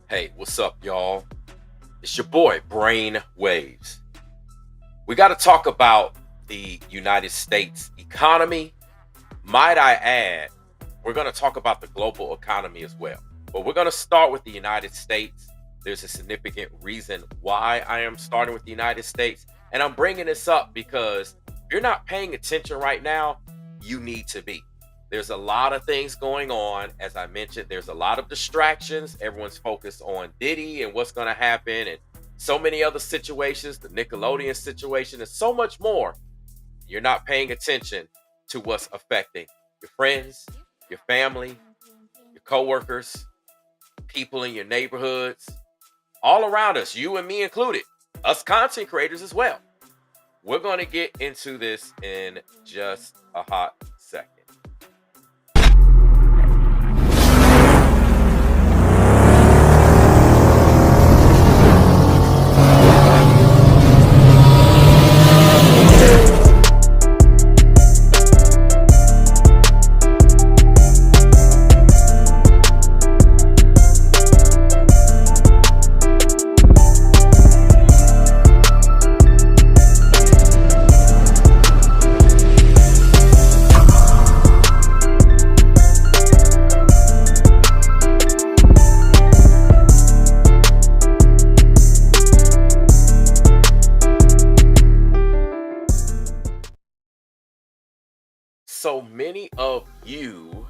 Hey, what's up, y'all? It's your boy, Brain Waves. We got to talk about the United States economy. Might I add, we're going to talk about the global economy as well. But we're going to start with the United States. There's a significant reason why I am starting with the United States. And I'm bringing this up because if you're not paying attention right now, you need to be. There's a lot of things going on. As I mentioned, there's a lot of distractions. Everyone's focused on Diddy and what's going to happen, and so many other situations, the Nickelodeon situation, and so much more. You're not paying attention to what's affecting your friends, your family, your coworkers, people in your neighborhoods, all around us, you and me included, us content creators as well. We're going to get into this in just a hot second. So many of you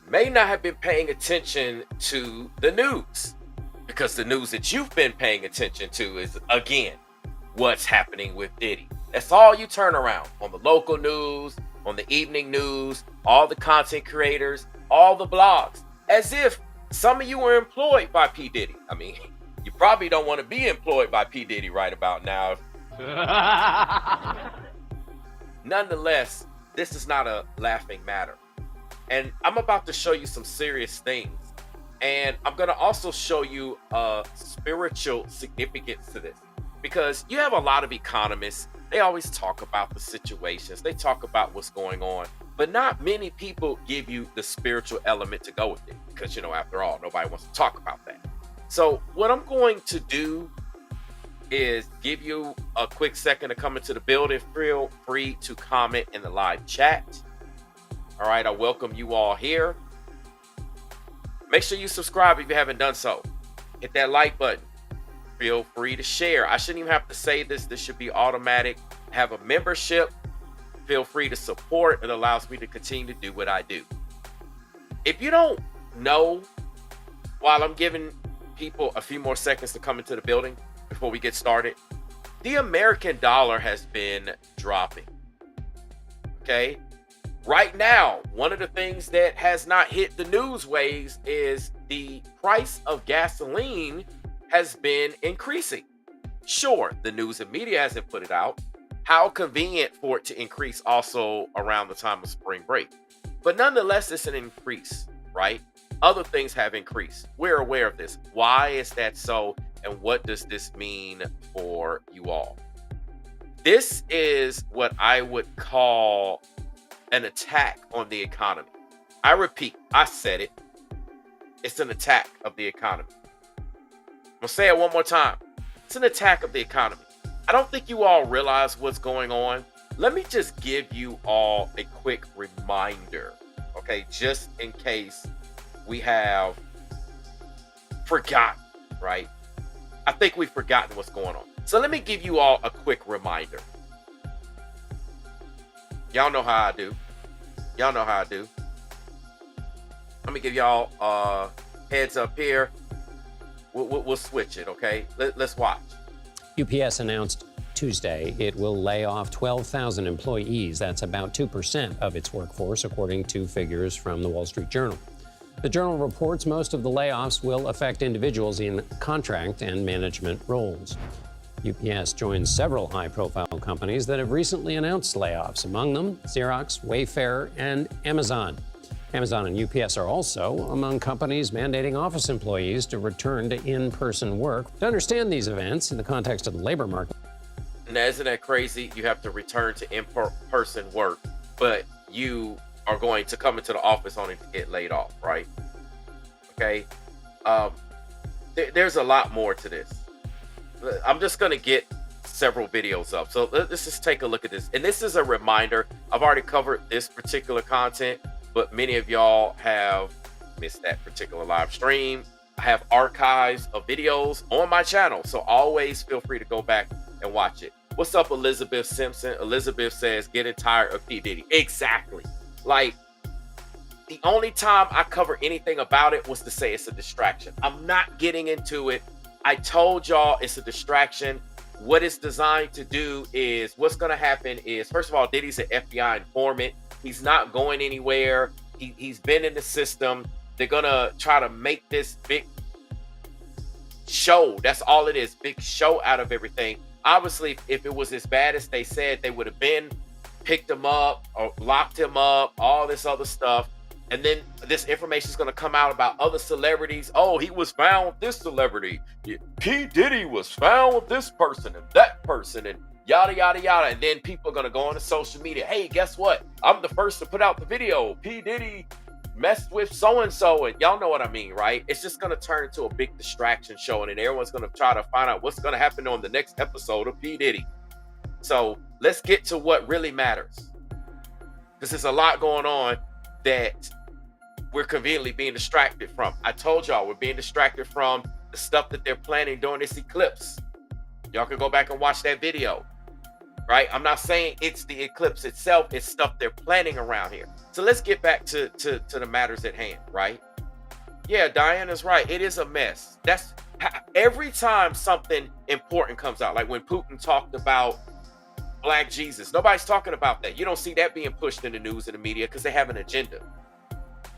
may not have been paying attention to the news because the news that you've been paying attention to is, again, what's happening with Diddy. That's all you turn around on the local news, on the evening news, all the content creators, all the blogs, as if some of you were employed by P. Diddy. I mean, you probably don't want to be employed by P. Diddy right about now. Nonetheless, this is not a laughing matter. And I'm about to show you some serious things. And I'm going to also show you a spiritual significance to this. Because you have a lot of economists, they always talk about the situations, they talk about what's going on, but not many people give you the spiritual element to go with it. Because, after all, nobody wants to talk about that. So what I'm going to do is give you a quick second to come into the building. Feel free to comment in the live chat. All right, I welcome you all here. Make sure you subscribe if you haven't done so. Hit that like button. Feel free to share. I shouldn't even have to say this. This should be automatic. Have a membership. Feel free to support. It allows me to continue to do what I do. If you don't know, while I'm giving people a few more seconds to come into the building before we get started, the American dollar has been dropping. Okay? Right now, one of the things that has not hit the news waves is the price of gasoline has been increasing. Sure, the news and media hasn't put it out. How convenient for it to increase also around the time of spring break. But nonetheless, it's an increase, right? Other things have increased. We're aware of this. Why is that so? And what does this mean for you all? This is what I would call an attack on the economy. I repeat, I said it. It's an attack of the economy. I'm going to say it one more time. It's an attack of the economy. I don't think you all realize what's going on. Let me just give you all a quick reminder, okay? Just in case we have forgotten, right? I think we've forgotten what's going on. So let me give you all a quick reminder. Y'all know how I do. Y'all know how I do. Let me give y'all a heads up here. We'll switch it, okay? Let's watch. UPS announced Tuesday it will lay off 12,000 employees. That's about 2% of its workforce, according to figures from the Wall Street Journal. The Journal reports most of the layoffs will affect individuals in contract and management roles. UPS joins several high-profile companies that have recently announced layoffs, among them Xerox, Wayfair, and Amazon. Amazon and UPS are also among companies mandating office employees to return to in-person work. To understand these events in the context of the labor market. Now, isn't that crazy? You have to return to in-person work, but you are going to come into the office only to get laid off, right? Okay. there's a lot more to this. I'm just going to get several videos up. So let's just take a look at this. And this is a reminder. I've already covered this particular content, but many of y'all have missed that particular live stream. I have archives of videos on my channel, so always feel free to go back and watch it. What's up, Elizabeth Simpson? Elizabeth says, getting tired of P. Diddy. Exactly. Like, the only time I cover anything about it was to say it's a distraction. I'm not getting into it. I told y'all it's a distraction. What it's designed to do is, what's going to happen is, first of all, Diddy's an FBI informant. He's not going anywhere. He's been in the system. They're going to try to make this big show. That's all it is. Big show out of everything. Obviously, if it was as bad as they said, they would have been picked him up or locked him up, all this other stuff. And then this information is going to come out about other celebrities. Oh, he was found with this celebrity. P. Diddy was found with this person and that person and yada, yada, yada. And then people are going to go on to social media. Hey, guess what? I'm the first to put out the video. P. Diddy messed with so-and-so. And y'all know what I mean, right? It's just going to turn into a big distraction show. And then everyone's going to try to find out what's going to happen on the next episode of P. Diddy. So let's get to what really matters. Because there's a lot going on that we're conveniently being distracted from. I told y'all we're being distracted from the stuff that they're planning during this eclipse. Y'all can go back and watch that video, right? I'm not saying it's the eclipse itself, it's stuff they're planning around here. So let's get back to the matters at hand, right? Yeah, Diana's right. It is a mess. That's every time something important comes out, like when Putin talked about Black Jesus, nobody's talking about that. You don't see that being pushed in the news and the media because they have an agenda.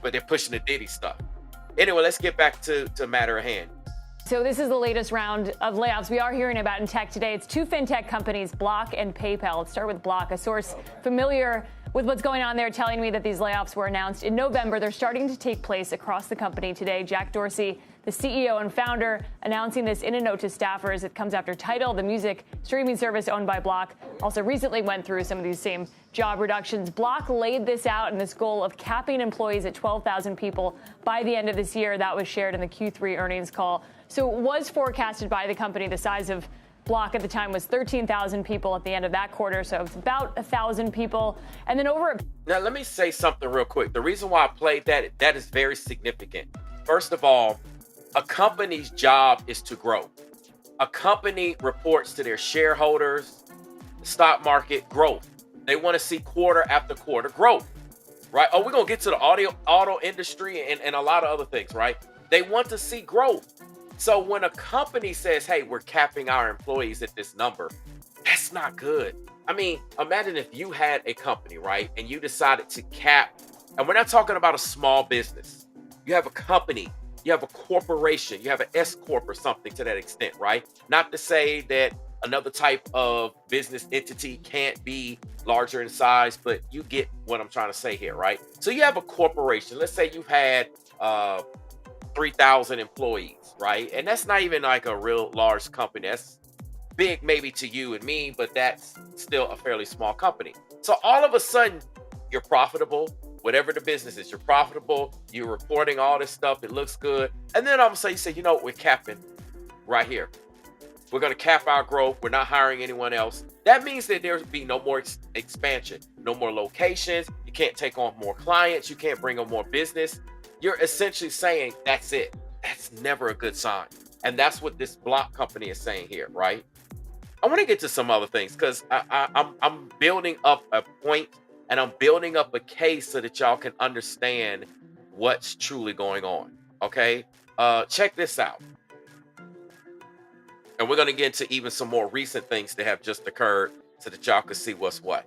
But they're pushing the Diddy stuff. Anyway, let's get back to matter at hand. So this is the latest round of layoffs we are hearing about in tech today. It's two fintech companies, Block and PayPal. Let's start with Block. A source familiar with what's going on there telling me that these layoffs were announced in November. They're starting to take place across the company today. Jack Dorsey, the CEO and founder, announcing this in a note to staffers. It comes after Tidal, the music streaming service owned by Block, also recently went through some of these same job reductions. Block laid this out in this goal of capping employees at 12,000 people by the end of this year. That was shared in the Q3 earnings call. So it was forecasted by the company. The size of Block at the time was 13,000 people at the end of that quarter. So it's about 1,000 people. And then Now, let me say something real quick. The reason why I played that is very significant. First of all, a company's job is to grow. A company reports to their shareholders, stock market growth. They want to see quarter after quarter growth, right? Oh, we're going to get to the auto industry and a lot of other things, right? They want to see growth. So when a company says, hey, we're capping our employees at this number, that's not good. I mean, imagine if you had a company, right? And you decided to cap, and we're not talking about a small business. You have a company, you have a corporation, you have an S Corp or something to that extent, right? Not to say that another type of business entity can't be larger in size, but you get what I'm trying to say here, right? So you have a corporation. Let's say you've had 3,000 employees, right? And that's not even like a real large company. That's big maybe to you and me, but that's still a fairly small company. So all of a sudden, you're profitable. Whatever the business is, you're profitable. You're reporting all this stuff. It looks good. And then all of a sudden you say, you know what, we're capping right here. We're going to cap our growth. We're not hiring anyone else. That means that there'll be no more expansion, no more locations. You can't take on more clients. You can't bring on more business. You're essentially saying that's it. That's never a good sign. And that's what this Block company is saying here, right? I want to get to some other things because I'm building up a point and I'm building up a case so that y'all can understand what's truly going on, okay? Check this out. And we're going to get into even some more recent things that have just occurred so that y'all can see what's what.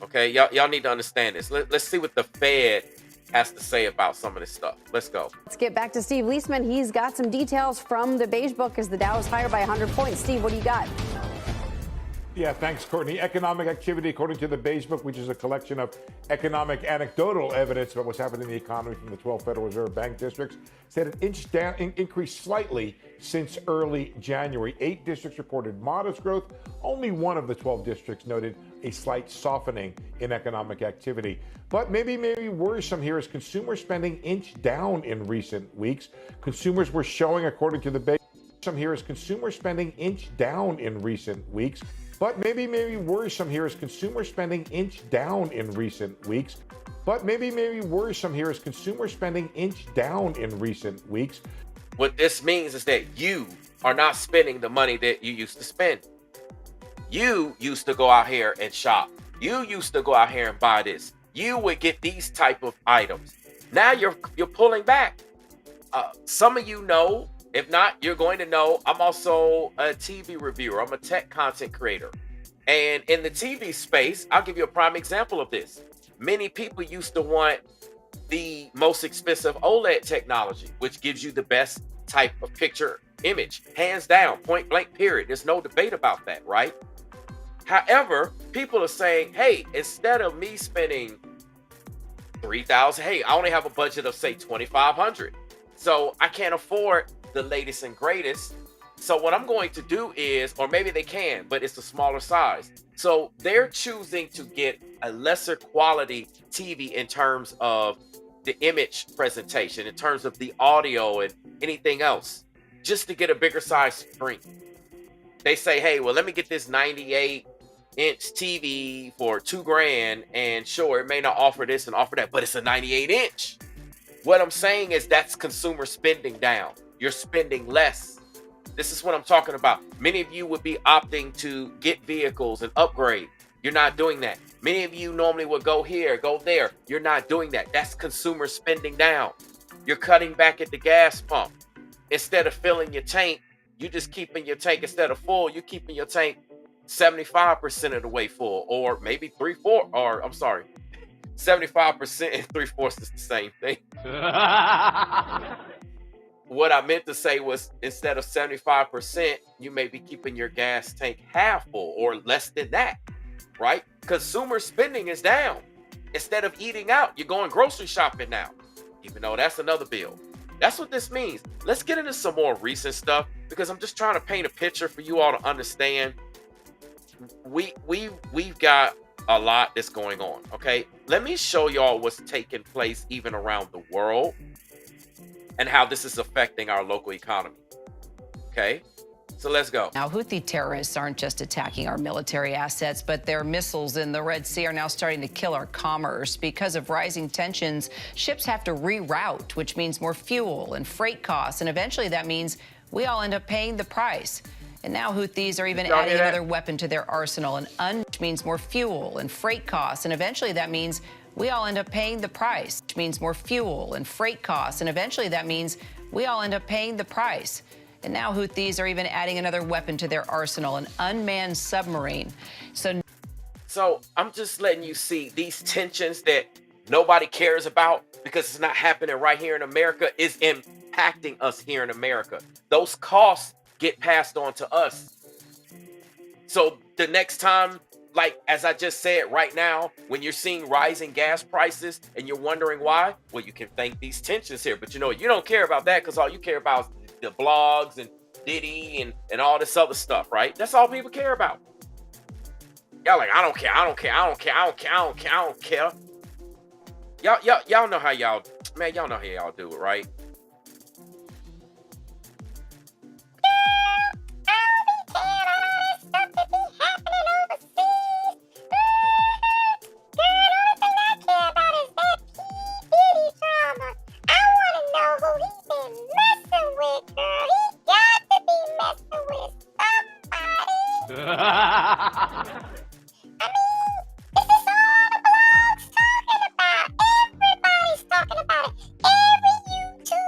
Okay, y'all need to understand this. Let's see what the Fed has to say about some of this stuff. Let's go. Let's get back to Steve Leisman. He's got some details from the Beige Book as the Dow is higher by 100 points. Steve, what do you got? Yeah, thanks, Courtney. Economic activity, according to the Bayes Book, which is a collection of economic anecdotal evidence about what's happening in the economy from the 12 Federal Reserve Bank districts, said it increased slightly since early January. 8 districts reported modest growth. Only one of the 12 districts noted a slight softening in economic activity. But maybe worrisome here is consumer spending inched down in recent weeks. Consumers were showing, according to the Bayes Book, here is consumer spending inched down in recent weeks. But maybe worrisome here is consumer spending inched down in recent weeks. But maybe worrisome here is consumer spending inched down in recent weeks. What this means is that you are not spending the money that you used to spend. You used to go out here and shop. You used to go out here and buy this. You would get these type of items. Now you're pulling back. Some of you know. If not, you're going to know I'm also a TV reviewer. I'm a tech content creator. And in the TV space, I'll give you a prime example of this. Many people used to want the most expensive OLED technology, which gives you the best type of picture image, hands down, point blank, period. There's no debate about that, right? However, people are saying, hey, instead of me spending $3,000, hey, I only have a budget of, say, $2,500. So I can't afford the latest and greatest. So what I'm going to do is, or maybe they can, but it's a smaller size. So they're choosing to get a lesser quality TV in terms of the image presentation, in terms of the audio and anything else, just to get a bigger size screen. They say, hey, well, let me get this 98-inch TV for $2,000, and sure, it may not offer this and offer that, but it's a 98-inch. What I'm saying is that's consumer spending down. You're spending less. This is what I'm talking about. Many of you would be opting to get vehicles and upgrade. You're not doing that. Many of you normally would go here, go there. You're not doing that. That's consumer spending down. You're cutting back at the gas pump. Instead of filling your tank, you're just keeping your tank, instead of full, you're keeping your tank 75% of the way full, or maybe 75% and 3/4 is the same thing. What I meant to say was, instead of 75%, you may be keeping your gas tank half full or less than that, right? Consumer spending is down. Instead of eating out, you're going grocery shopping now, even though that's another bill. That's what this means. Let's get into some more recent stuff, because I'm just trying to paint a picture for you all to understand. We've got a lot that's going on, okay? Let me show y'all what's taking place even around the world and how this is affecting our local economy, okay? So let's go. Now, Houthi terrorists aren't just attacking our military assets, but their missiles in the Red Sea are now starting to kill our commerce. Because of rising tensions, ships have to reroute, which means more fuel and freight costs, and eventually that means we all end up paying the price. And now Houthis are even adding another weapon to their arsenal, which means more fuel and freight costs, and eventually that means we all end up paying the price, which means more fuel and freight costs, and eventually that means we all end up paying the price. And now Houthis are even adding another weapon to their arsenal, an unmanned submarine. So I'm just letting you see these tensions that nobody cares about because it's not happening right here in America is impacting us here in America. Those costs get passed on to us. So the next time, like as I just said right now, when you're seeing rising gas prices and you're wondering why, well, you can thank these tensions here. But you know, you don't care about that because all you care about is the blogs and Diddy and all this other stuff, right? That's all people care about. Y'all like, I don't care. Y'all know how y'all do it, right? Everybody's talking about it. Every YouTuber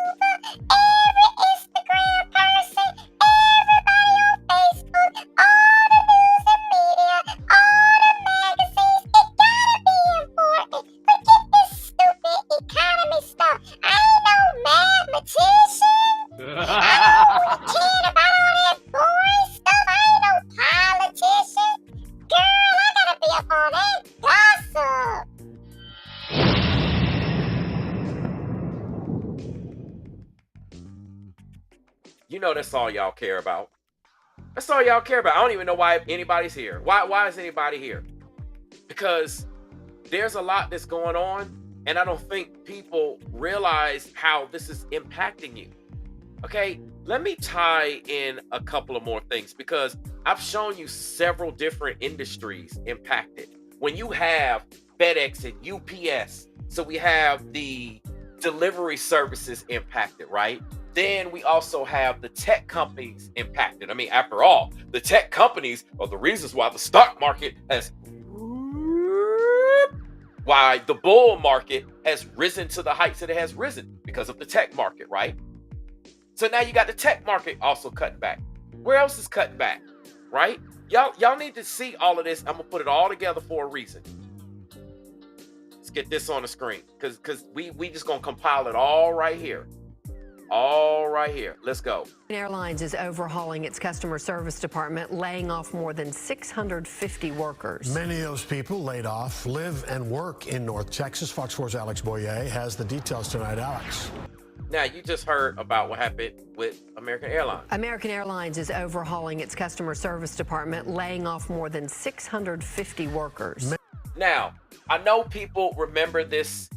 You know that's all y'all care about. That's all y'all care about. I don't even know why anybody's here. Why is anybody here? Because there's a lot that's going on, and I don't think people realize how this is impacting you. Okay, let me tie in a couple of more things because I've shown you several different industries impacted. When you have FedEx and UPS, so we have the delivery services impacted, right? Then we also have the tech companies impacted. I mean, after all, the tech companies are the reasons why the stock market has, why the bull market has risen to the heights that it has risen because of the tech market, right? So now you got the tech market also cutting back. Where else is cutting back, right? Y'all need to see all of this. I'm gonna put it all together for a reason. Let's get this on the screen because we just gonna compile it all right here. All right here. Let's go. Airlines is overhauling its customer service department, laying off more than 650 workers. Many of those people laid off live and work in North Texas. Fox 4's Alex Boyer has the details tonight. Alex. Now, you just heard about what happened with American Airlines. American Airlines is overhauling its customer service department, laying off more than 650 workers. Now, I know people remember this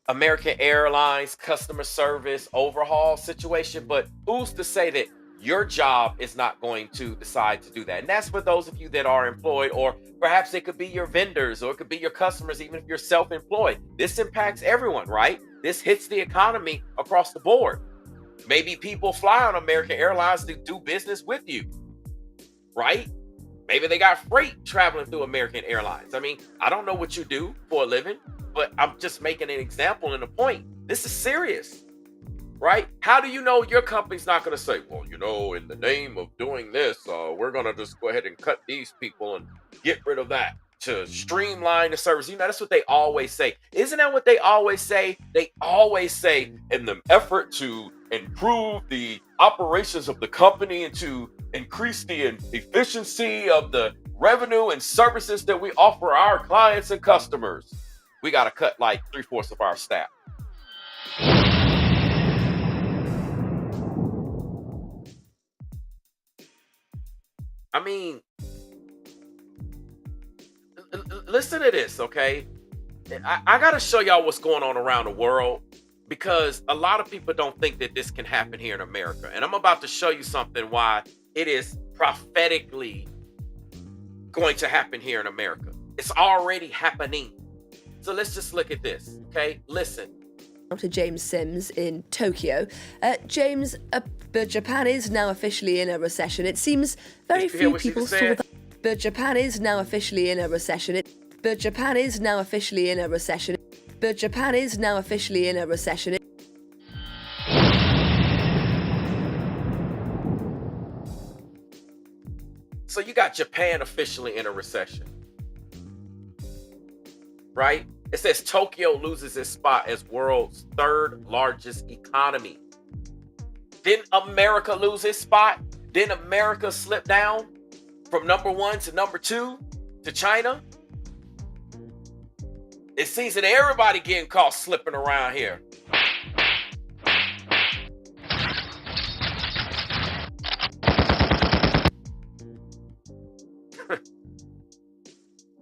American Airlines customer service overhaul situation, but who's to say that your job is not going to decide to do that? And that's for those of you that are employed, or perhaps it could be your vendors, or it could be your customers, even if you're self-employed. This impacts everyone, right? This hits the economy across the board. Maybe people fly on American Airlines to do business with you, right? Maybe they got freight traveling through American Airlines. I mean, I don't know what you do for a living, but I'm just making an example and a point. This is serious, right? How do you know your company's not going to say, well, you know, in the name of doing this, we're going to just go ahead and cut these people and get rid of that to streamline the service. You know, that's what they always say. Isn't that what they always say? They always say, in the effort to improve the operations of the company and to increase the efficiency of the revenue and services that we offer our clients and customers, we got to cut like 3/4 of our staff. I mean, listen to this, okay? I got to show y'all what's going on around the world, because a lot of people don't think that this can happen here in America. And I'm about to show you something why it is prophetically going to happen here in America. It's already happening. So let's just look at this, okay? Listen. Dr. James Sims in Tokyo. James, but Japan is now officially in a recession. It seems very few people saw that. But Japan is now officially in a recession. But Japan is now officially in a recession. But Japan is now officially in a recession. So you got Japan officially in a recession, right? It says Tokyo loses its spot as world's third largest economy. Didn't America lose its spot? Didn't America slip down from number 1 to number 2 to China? It seems that everybody getting caught slipping around here.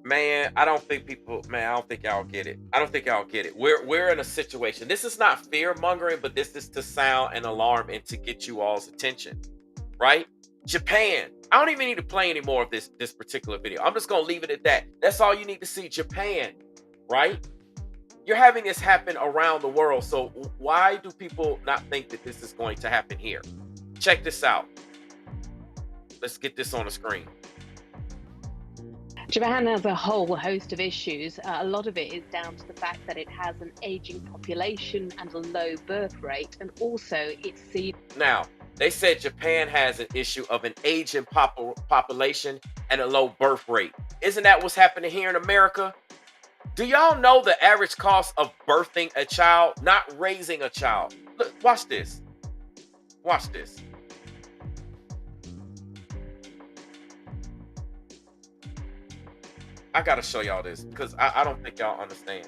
Man, I don't think y'all get it. I don't think y'all get it. We're in a situation. This is not fear mongering, but this is to sound an alarm and to get you all's attention, right? Japan. I don't even need to play any more of this particular video. I'm just gonna leave it at that. That's all you need to see. Japan, right? You're having this happen around the world. So why do people not think that this is going to happen here? Check this out. Let's get this on the screen. Japan has a whole host of issues. A lot of it is down to the fact that it has an aging population and a low birth rate, and also it's seen. Now, they said Japan has an issue of an aging population and a low birth rate. Isn't that what's happening here in America? Do y'all know the average cost of birthing a child, not raising a child? Look, watch this. Watch this. I gotta show y'all this because I don't think y'all understand.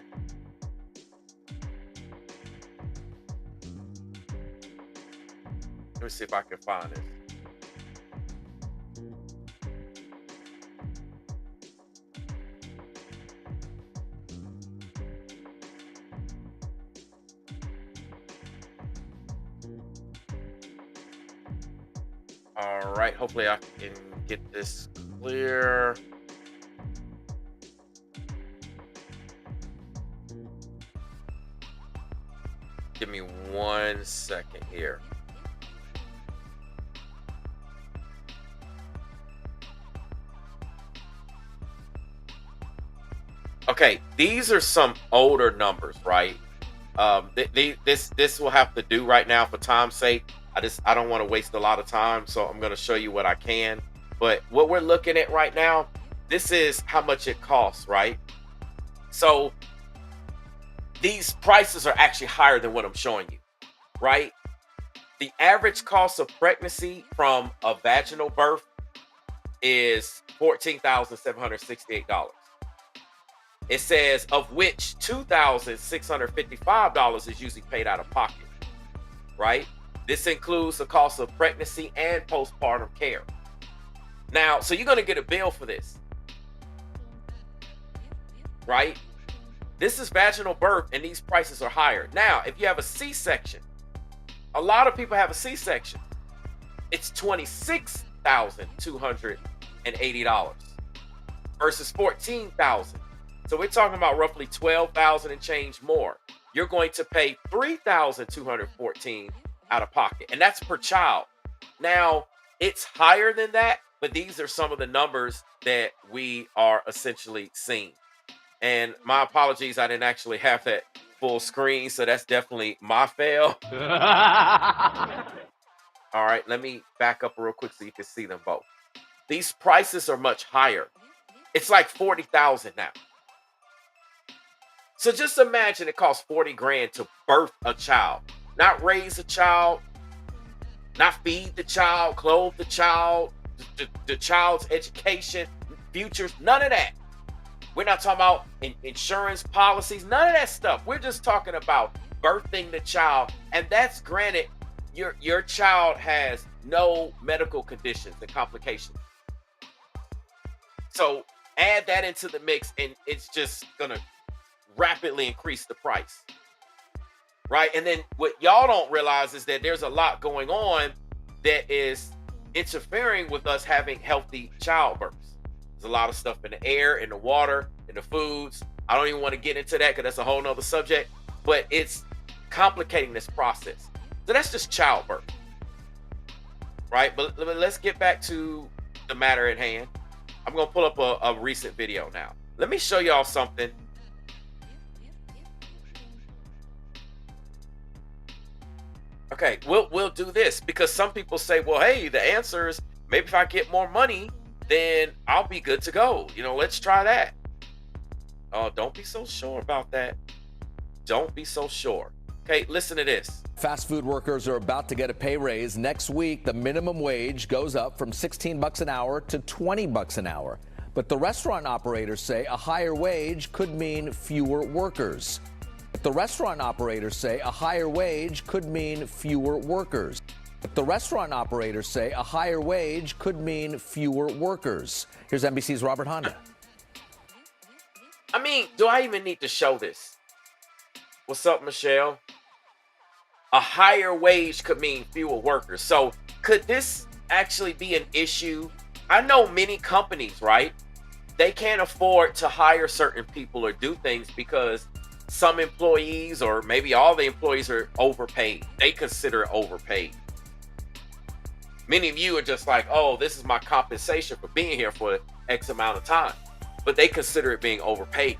me see if I can find this. All right, hopefully I can get this clear. Give me 1 second here. Okay, these are some older numbers, right? This will have to do right now for time's sake. I don't want to waste a lot of time, so I'm going to show you what I can. But what we're looking at right now, this is how much it costs, right? So these prices are actually higher than what I'm showing you, right? The average cost of pregnancy from a vaginal birth is $14,768. It says of which $2,655 is usually paid out of pocket, right? This includes the cost of pregnancy and postpartum care. Now, so you're going to get a bill for this, right? This is vaginal birth, and these prices are higher. Now, if you have a C-section, a lot of people have a C-section. It's $26,280 versus $14,000. So we're talking about roughly $12,000 and change more. You're going to pay $3,214 out of pocket, and that's per child. Now, it's higher than that, but these are some of the numbers that we are essentially seeing. And my apologies, I didn't actually have that full screen, so that's definitely my fail. All right, let me back up real quick so you can see them both. These prices are much higher. It's like $40,000 now. So just imagine it costs 40 grand to birth a child, not raise a child, not feed the child, clothe the child, the child's education, futures, none of that. We're not talking about insurance policies, none of that stuff. We're just talking about birthing the child. And that's granted, your child has no medical conditions and complications. So add that into the mix and it's just gonna rapidly increase the price, right? And then what y'all don't realize is that there's a lot going on that is interfering with us having healthy childbirths. There's a lot of stuff in the air, in the water, in the foods. I don't even want to get into that because that's a whole nother subject, but it's complicating this process. So that's just childbirth, right? But let's get back to the matter at hand. I'm going to pull up a recent video now. Let me show y'all something. Okay, we'll do this because some people say, well, hey, the answer is maybe if I get more money, then I'll be good to go. You know, let's try that. Oh, don't be so sure about that. Don't be so sure. Okay, listen to this. Fast food workers are about to get a pay raise. Next week, the minimum wage goes up from $16 an hour to $20 an hour. But the restaurant operators say a higher wage could mean fewer workers. The restaurant operators say a higher wage could mean fewer workers. The restaurant operators say a higher wage could mean fewer workers. Here's NBC's Robert Honda. I mean, do I even need to show this? What's up, Michelle? A higher wage could mean fewer workers. So could this actually be an issue? I know many companies, right? They can't afford to hire certain people or do things because some employees or maybe all the employees are overpaid. They consider it overpaid. Many of you are just like, oh, this is my compensation for being here for X amount of time. But they consider it being overpaid.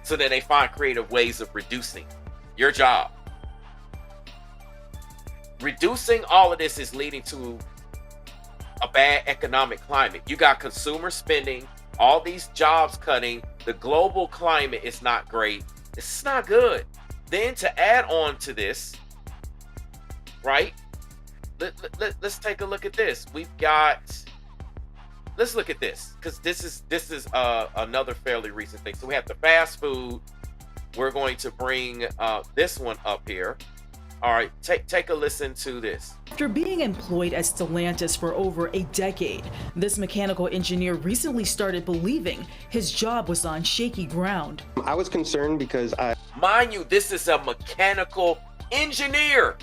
So then they find creative ways of reducing your job. Reducing all of this is leading to a bad economic climate. You got consumer spending, all these jobs cutting. The global climate is not great. It's not good. Then to add on to this, right? Let's take a look at this. We've got. Let's look at this because this is another fairly recent thing. So we have the fast food. We're going to bring this one up here. All right, take a listen to this. After being employed at Stellantis for over a decade, this mechanical engineer recently started believing his job was on shaky ground. I was concerned because Mind you, this is a mechanical engineer.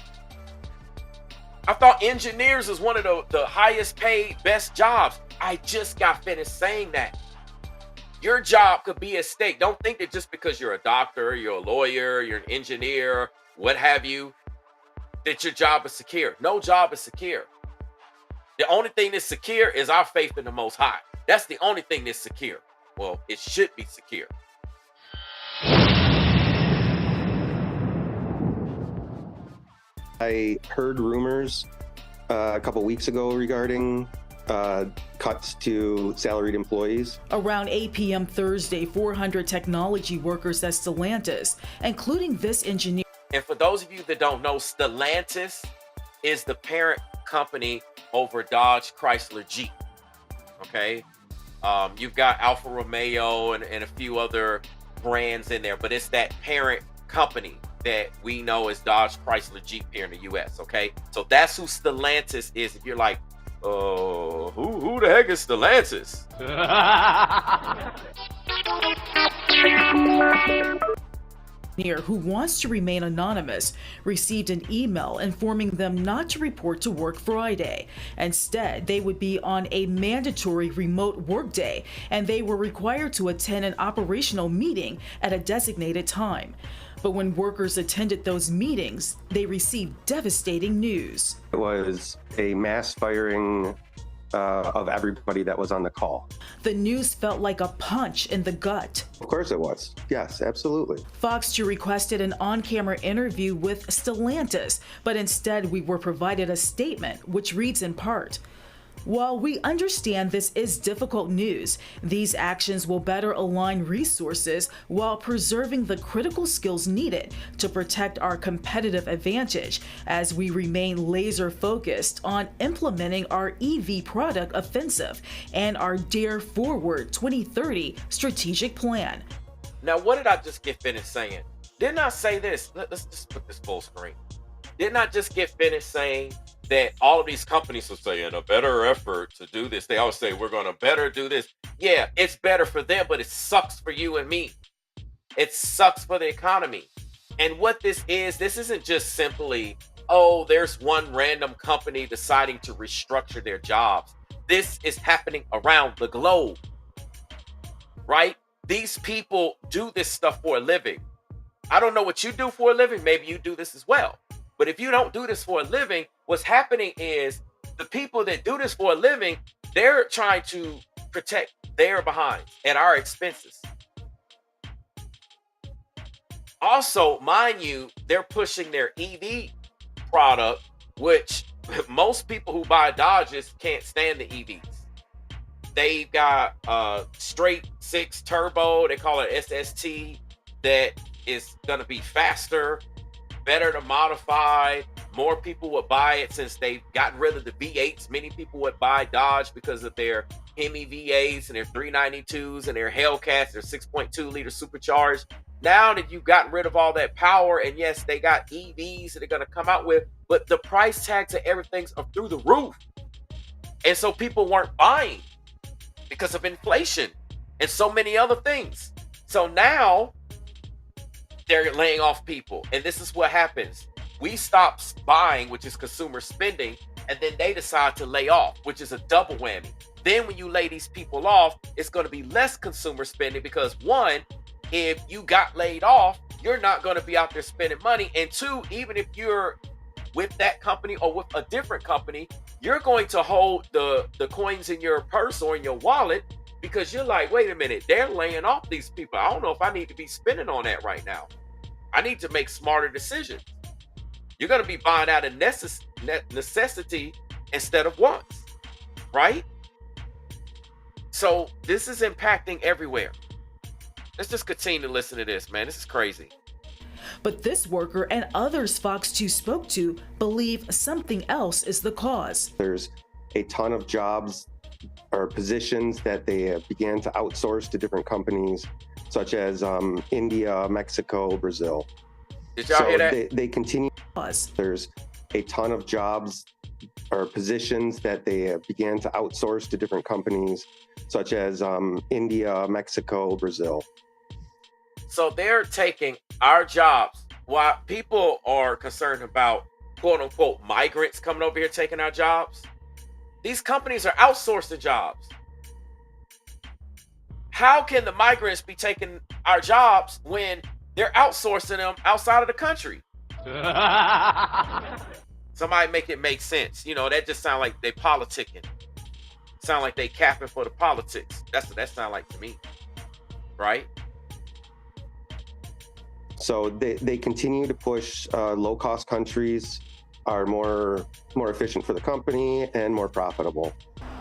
I thought engineers is one of the highest paid, best jobs. I just got finished saying that. Your job could be at stake. Don't think that just because you're a doctor, you're a lawyer, you're an engineer, what have you, that your job is secure. No job is secure. The only thing that's secure is our faith in the Most High. That's the only thing that's secure. Well, it should be secure. I heard rumors a couple weeks ago regarding cuts to salaried employees. Around 8 p.m. Thursday, 400 technology workers at Stellantis, including this engineer. And for those of you that don't know, Stellantis is the parent company over Dodge, Chrysler, Jeep. Okay? You've got Alfa Romeo and a few other brands in there, but it's that parent company that we know as Dodge, Chrysler, Jeep here in the U.S., okay? So that's who Stellantis is. If you're like, who the heck is Stellantis? Who wants to remain anonymous received an email informing them not to report to work Friday. Instead, they would be on a mandatory remote workday, and they were required to attend an operational meeting at a designated time. But when workers attended those meetings, they received devastating news. It was a mass firing of everybody that was on the call. The news felt like a punch in the gut. Of course it was. Yes, absolutely. Fox 2 requested an on-camera interview with Stellantis, but instead we were provided a statement which reads in part, "While we understand this is difficult news, these actions will better align resources while preserving the critical skills needed to protect our competitive advantage as we remain laser focused on implementing our EV product offensive and our Dare Forward 2030 strategic plan." Now, what did I just get finished saying? Didn't I say this? Let's just put this full screen. Didn't I just get finished saying that all of these companies are saying a better effort to do this? They always say, we're going to better do this. Yeah, it's better for them, but it sucks for you and me. It sucks for the economy. And what this isn't just simply, oh, there's one random company deciding to restructure their jobs. This is happening around the globe, right? These people do this stuff for a living. I don't know what you do for a living. Maybe you do this as well. But if you don't do this for a living, what's happening is the people that do this for a living, they're trying to protect their behinds at our expenses. Also, mind you, they're pushing their EV product, which most people who buy Dodges can't stand the EVs. They've got straight 6 turbo, they call it SST, that is going to be faster, better to modify. More people would buy it since they've gotten rid of the V8s. Many people would buy Dodge because of their Hemi V8s and their 392s and their Hellcats, their 6.2 liter supercharged. Now that you've gotten rid of all that power, and yes, they got EVs that they're going to come out with, but the price tags and everything's are through the roof. And so people weren't buying because of inflation and so many other things. So now they're laying off people. And this is what happens. We stop buying, which is consumer spending, and then they decide to lay off, which is a double whammy. Then when you lay these people off, it's going to be less consumer spending because, one, if you got laid off, you're not going to be out there spending money. And two, even if you're with that company or with a different company, you're going to hold the coins in your purse or in your wallet because you're like, wait a minute, they're laying off these people. I don't know if I need to be spending on that right now. I need to make smarter decisions. You're going to be buying out of necessity instead of wants, right? So this is impacting everywhere. Let's just continue to listen to this, man. This is crazy. But this worker and others Fox 2 spoke to believe something else is the cause. There's a ton of jobs or positions that they began to outsource to different companies, such as India, Mexico, Brazil. Did y'all hear that? They continue. There's a ton of jobs or positions that they began to outsource to different companies, such as India, Mexico, Brazil. So they're taking our jobs. While people are concerned about quote unquote migrants coming over here taking our jobs, these companies are outsourcing jobs. How can the migrants be taking our jobs when they're outsourcing them outside of the country? Somebody make it make sense. You know, that just sound like they politicking. Sound like they capping for the politics. That's what that sound like to me. Right? So they continue to push low-cost countries are more efficient for the company and more profitable.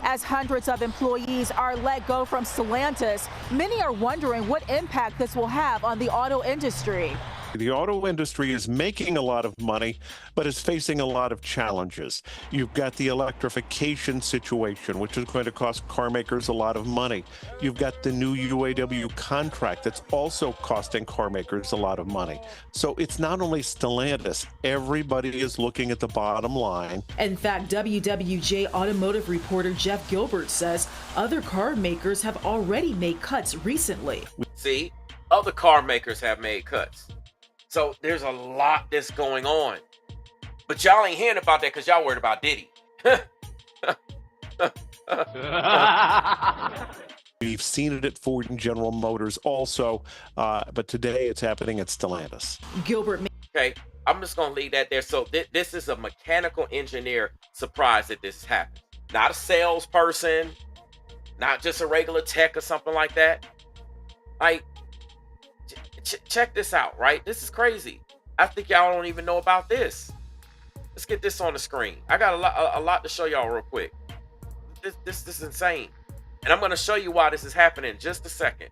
As hundreds of employees are let go from Stellantis, many are wondering what impact this will have on the auto industry. The auto industry is making a lot of money, but is facing a lot of challenges. You've got the electrification situation, which is going to cost car makers a lot of money. You've got the new UAW contract that's also costing car makers a lot of money. So it's not only Stellantis, everybody is looking at the bottom line. In fact, WWJ automotive reporter Jeff Gilbert says other car makers have already made cuts recently. See, other car makers have made cuts. So there's a lot that's going on. But y'all ain't hearing about that because y'all worried about Diddy. We've seen it at Ford and General Motors also, but today it's happening at Stellantis. Gilbert. Okay, I'm just going to leave that there. So this is a mechanical engineer surprised that this happened. Not a salesperson, not just a regular tech or something like that. Like, check this out, right? This is crazy. I think y'all don't even know about this. Let's get this on the screen. I got a lot to show y'all real quick. This is insane. And I'm going to show you why this is happening in just a second.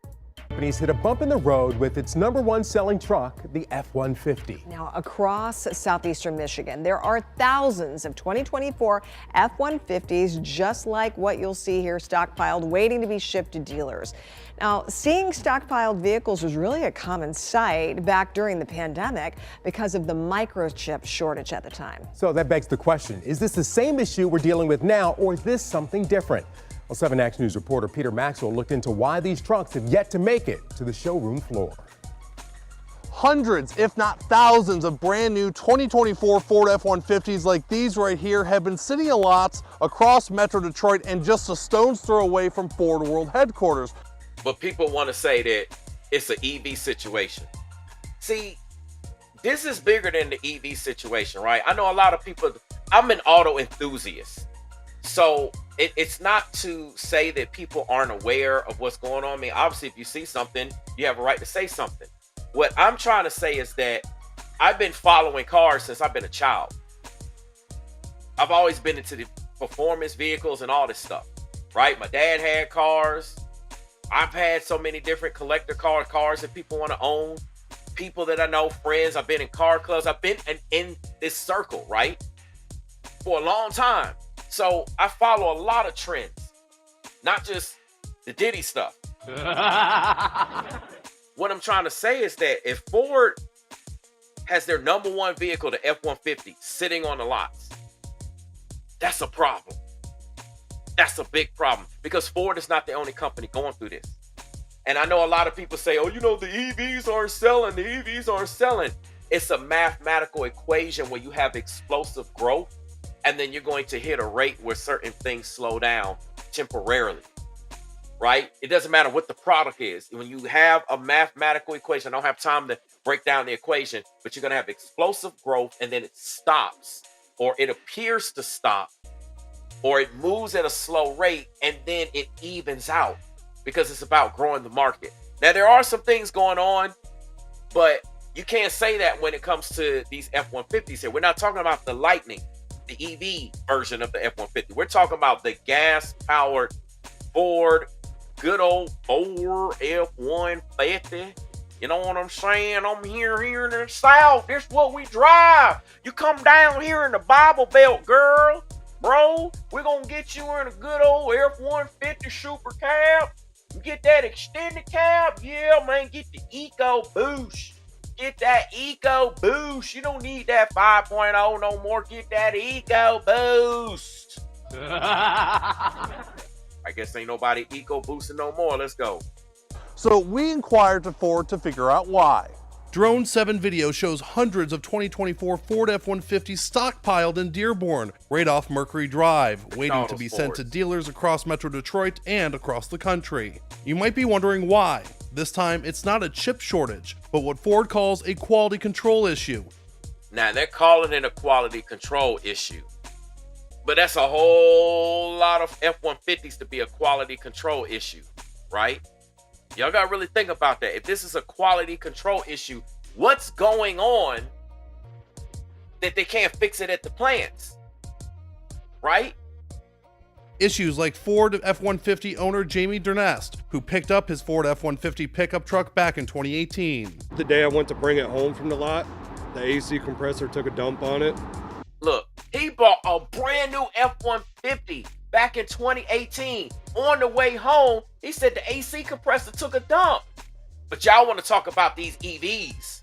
Companies hit a bump in the road with its #1 selling truck, the F-150. Now, across southeastern Michigan, there are thousands of 2024 F-150s, just like what you'll see here, stockpiled, waiting to be shipped to dealers. Now, seeing stockpiled vehicles was really a common sight back during the pandemic because of the microchip shortage at the time. So that begs the question, is this the same issue we're dealing with now, or is this something different? Well, 7 Action News reporter Peter Maxwell looked into why these trucks have yet to make it to the showroom floor. Hundreds, if not thousands, of brand new 2024 Ford F-150s like these right here have been sitting in lots across Metro Detroit and just a stone's throw away from Ford World headquarters. But people want to say that it's an EV situation. See, this is bigger than the EV situation, right? I know a lot of people, I'm an auto enthusiast. So it's not to say that people aren't aware of what's going on. I mean, obviously, if you see something, you have a right to say something. What I'm trying to say is that I've been following cars since I've been a child. I've always been into the performance vehicles and all this stuff, right? My dad had cars. I've had so many different collector cars that people want to own. People that I know, friends, I've been in car clubs. I've been in this circle, right? For a long time. So I follow a lot of trends, not just the Diddy stuff. What I'm trying to say is that if Ford has their #1 vehicle, the F-150, sitting on the lots, that's a problem. That's a big problem because Ford is not the only company going through this. And I know a lot of people say, oh, you know, the EVs aren't selling. The EVs aren't selling. It's a mathematical equation where you have explosive growth. And then you're going to hit a rate where certain things slow down temporarily, right? It doesn't matter what the product is. When you have a mathematical equation, I don't have time to break down the equation, but you're going to have explosive growth and then it stops, or it appears to stop, or it moves at a slow rate and then it evens out because it's about growing the market. Now, there are some things going on, but you can't say that when it comes to these F-150s here. We're not talking about the Lightning, the EV version of the F-150. We're talking about the gas-powered Ford, good old Ford F-150. You know what I'm saying? I'm here in the South. This is what we drive. You come down here in the Bible Belt, girl, bro. We're going to get you in a good old F-150 super cab. You get that extended cab. Yeah, man, get the Eco Boost. Get that Eco Boost. You don't need that 5.0 no more. Get that Eco Boost. I guess ain't nobody Eco Boosting no more. Let's go. So we inquired to Ford to figure out why. Drone 7 video shows hundreds of 2024 Ford F-150s stockpiled in Dearborn, right off Mercury Drive, waiting to be sent to dealers across Metro Detroit and across the country. You might be wondering why. This time, it's not a chip shortage, but what Ford calls a quality control issue. Now, they're calling it a quality control issue. But that's a whole lot of F-150s to be a quality control issue, right? Y'all got to really think about that. If this is a quality control issue, what's going on that they can't fix it at the plants, right? Issues like Ford F-150 owner Jamie Durnest, who picked up his Ford F-150 pickup truck back in 2018. The day I went to bring it home from the lot, the AC compressor took a dump on it. Look, he bought a brand new F-150 back in 2018. On the way home, he said the AC compressor took a dump. But y'all want to talk about these EVs.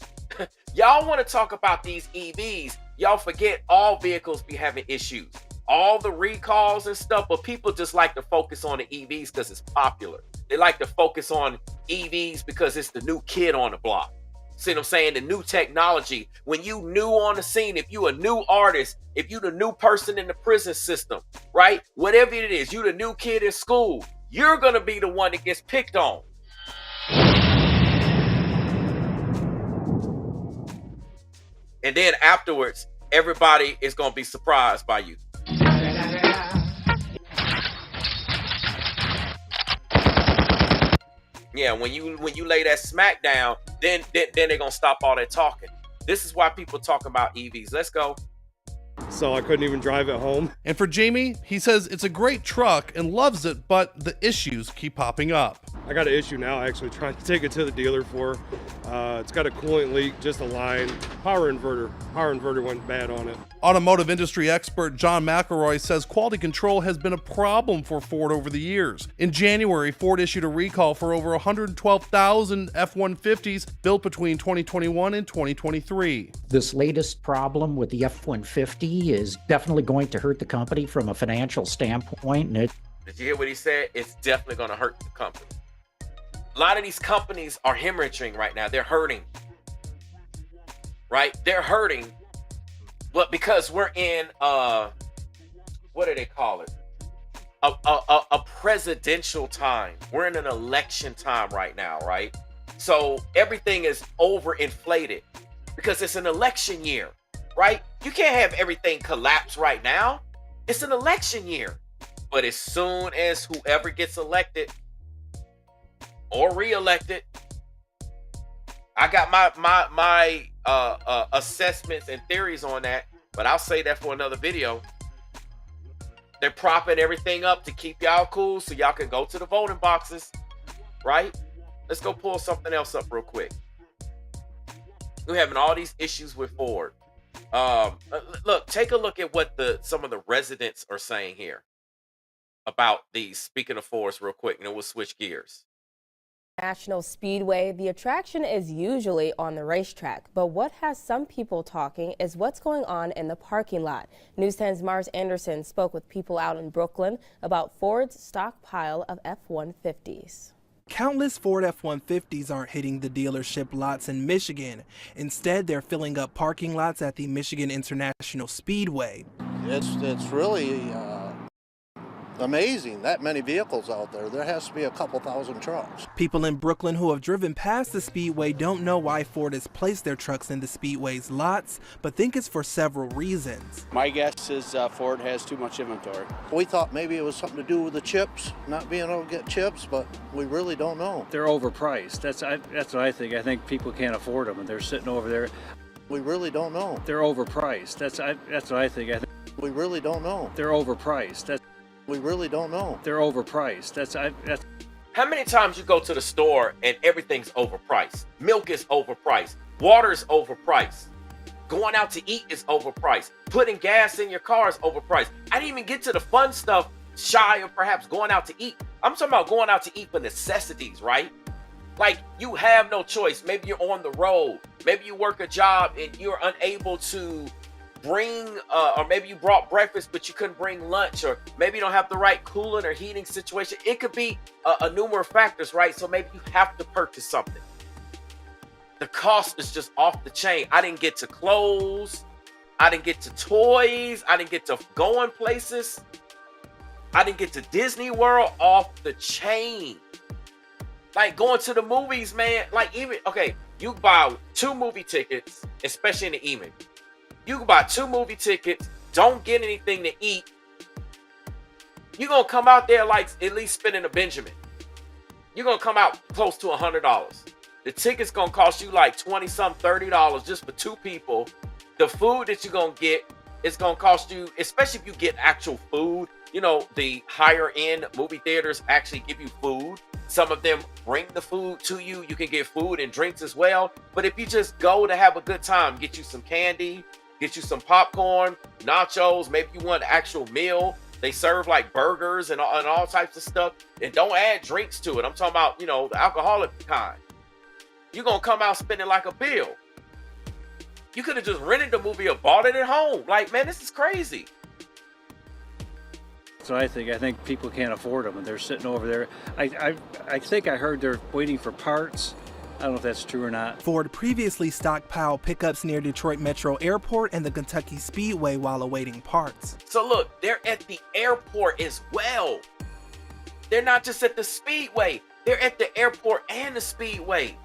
Y'all want to talk about these EVs. Y'all forget all vehicles be having issues. All the recalls and stuff, but people just like to focus on the EVs because it's popular. They like to focus on EVs because it's the new kid on the block. See what I'm saying? The new technology. When you new on the scene, if you a new artist, if you the new person in the prison system, right? Whatever it is, you the new kid in school, you're going to be the one that gets picked on. And then afterwards, everybody is going to be surprised by you. Yeah, when you lay that smack down, then they're gonna stop all that talking. This is why people talk about EVs. Let's go. So I couldn't even drive it home. And for Jamie, he says it's a great truck and loves it, but the issues keep popping up. I got an issue now actually trying to take it to the dealer for. It's got a coolant leak, just a line. Power inverter went bad on it. Automotive industry expert John McElroy says quality control has been a problem for Ford over the years. In January, Ford issued a recall for over 112,000 F-150s built between 2021 and 2023. This latest problem with the F-150 is definitely going to hurt the company from a financial standpoint. Did you hear what he said? It's definitely going to hurt the company. A lot of these companies are hemorrhaging right now. They're hurting. Right? They're hurting. But because we're in, what do they call it? A presidential time. We're in an election time right now, right? So everything is overinflated because it's an election year, right? You can't have everything collapse right now. It's an election year. But as soon as whoever gets elected or reelected, I got my assessments and theories on that, but I'll say that for another video. They're propping everything up to keep y'all cool so y'all can go to the voting boxes, right? Let's go pull something else up real quick. We're having all these issues with Ford. Look, take a look at what some of the residents are saying here about these. Speaking of Fords real quick, and then we'll switch gears. National Speedway, the attraction is usually on the racetrack, but what has some people talking is what's going on in the parking lot. News 10's Mars Anderson spoke with people out in Brooklyn about Ford's stockpile of F-150s. Countless Ford F-150s aren't hitting the dealership lots in Michigan. Instead, they're filling up parking lots at the Michigan International Speedway. It's really amazing, that many vehicles out there. There has to be a couple thousand trucks. People in Brooklyn who have driven past the Speedway don't know why Ford has placed their trucks in the Speedway's lots, but think it's for several reasons. My guess is Ford has too much inventory. We thought maybe it was something to do with the chips, not being able to get chips, but we really don't know. They're overpriced. That's what I think. I think people can't afford them, and they're sitting over there. We really don't know. They're overpriced. That's what I think. We really don't know. They're overpriced. We really don't know. They're overpriced. That's How many times you go to the store and everything's overpriced? Milk is overpriced. Water's overpriced. Going out to eat is overpriced. Putting gas in your car is overpriced. I didn't even get to the fun stuff shy of perhaps going out to eat. I'm talking about going out to eat for necessities, right? Like, you have no choice. Maybe you're on the road. Maybe you work a job and you're unable to bring, or maybe you brought breakfast, but you couldn't bring lunch, or maybe you don't have the right cooling or heating situation. It could be a numerous factors, right? So maybe you have to purchase something. The cost is just off the chain. I didn't get to clothes. I didn't get to toys. I didn't get to going places. I didn't get to Disney World. Off the chain. Like going to the movies, man. Like even, okay, you buy 2 movie tickets, especially in the evening. You can buy 2 movie tickets, don't get anything to eat. You're going to come out there like at least spending a Benjamin. You're going to come out close to $100. The ticket's going to cost you like $20-something, $30 just for 2 people. The food that you're going to get is going to cost you, especially if you get actual food. You know, the higher end movie theaters actually give you food. Some of them bring the food to you. You can get food and drinks as well. But if you just go to have a good time, get you some candy, get you some popcorn, nachos, maybe you want an actual meal. They serve like burgers and all types of stuff. And don't add drinks to it. I'm talking about, you know, the alcoholic kind. You're going to come out spending like a bill. You could have just rented the movie or bought it at home. Like, man, this is crazy. So I think people can't afford them, and they're sitting over there. I think I heard they're waiting for parts. I don't know if that's true or not. Ford previously stockpiled pickups near Detroit Metro Airport and the Kentucky Speedway while awaiting parts. So look, they're at the airport as well. They're not just at the Speedway. They're at the airport and the Speedway.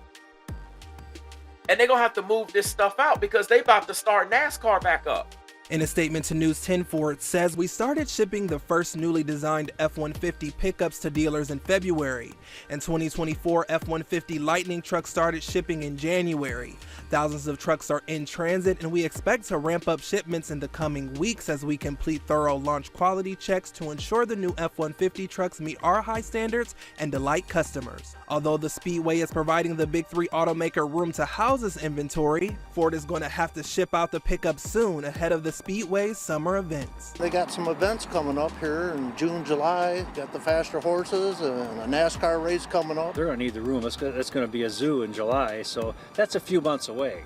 And they're going to have to move this stuff out because they about to start NASCAR back up. In a statement to News 10, Ford says, "We started shipping the first newly designed F-150 pickups to dealers in February. In 2024, F-150 Lightning trucks started shipping in January. Thousands of trucks are in transit, and we expect to ramp up shipments in the coming weeks as we complete thorough launch quality checks to ensure the new F-150 trucks meet our high standards and delight customers." Although the Speedway is providing the Big Three automaker room to house its inventory, Ford is going to have to ship out the pickups soon ahead of the Speedway's summer events. They got some events coming up here in June, July. Got the faster horses and a NASCAR race coming up. They're going to need the room. That's going to be a zoo in July, so that's a few months away.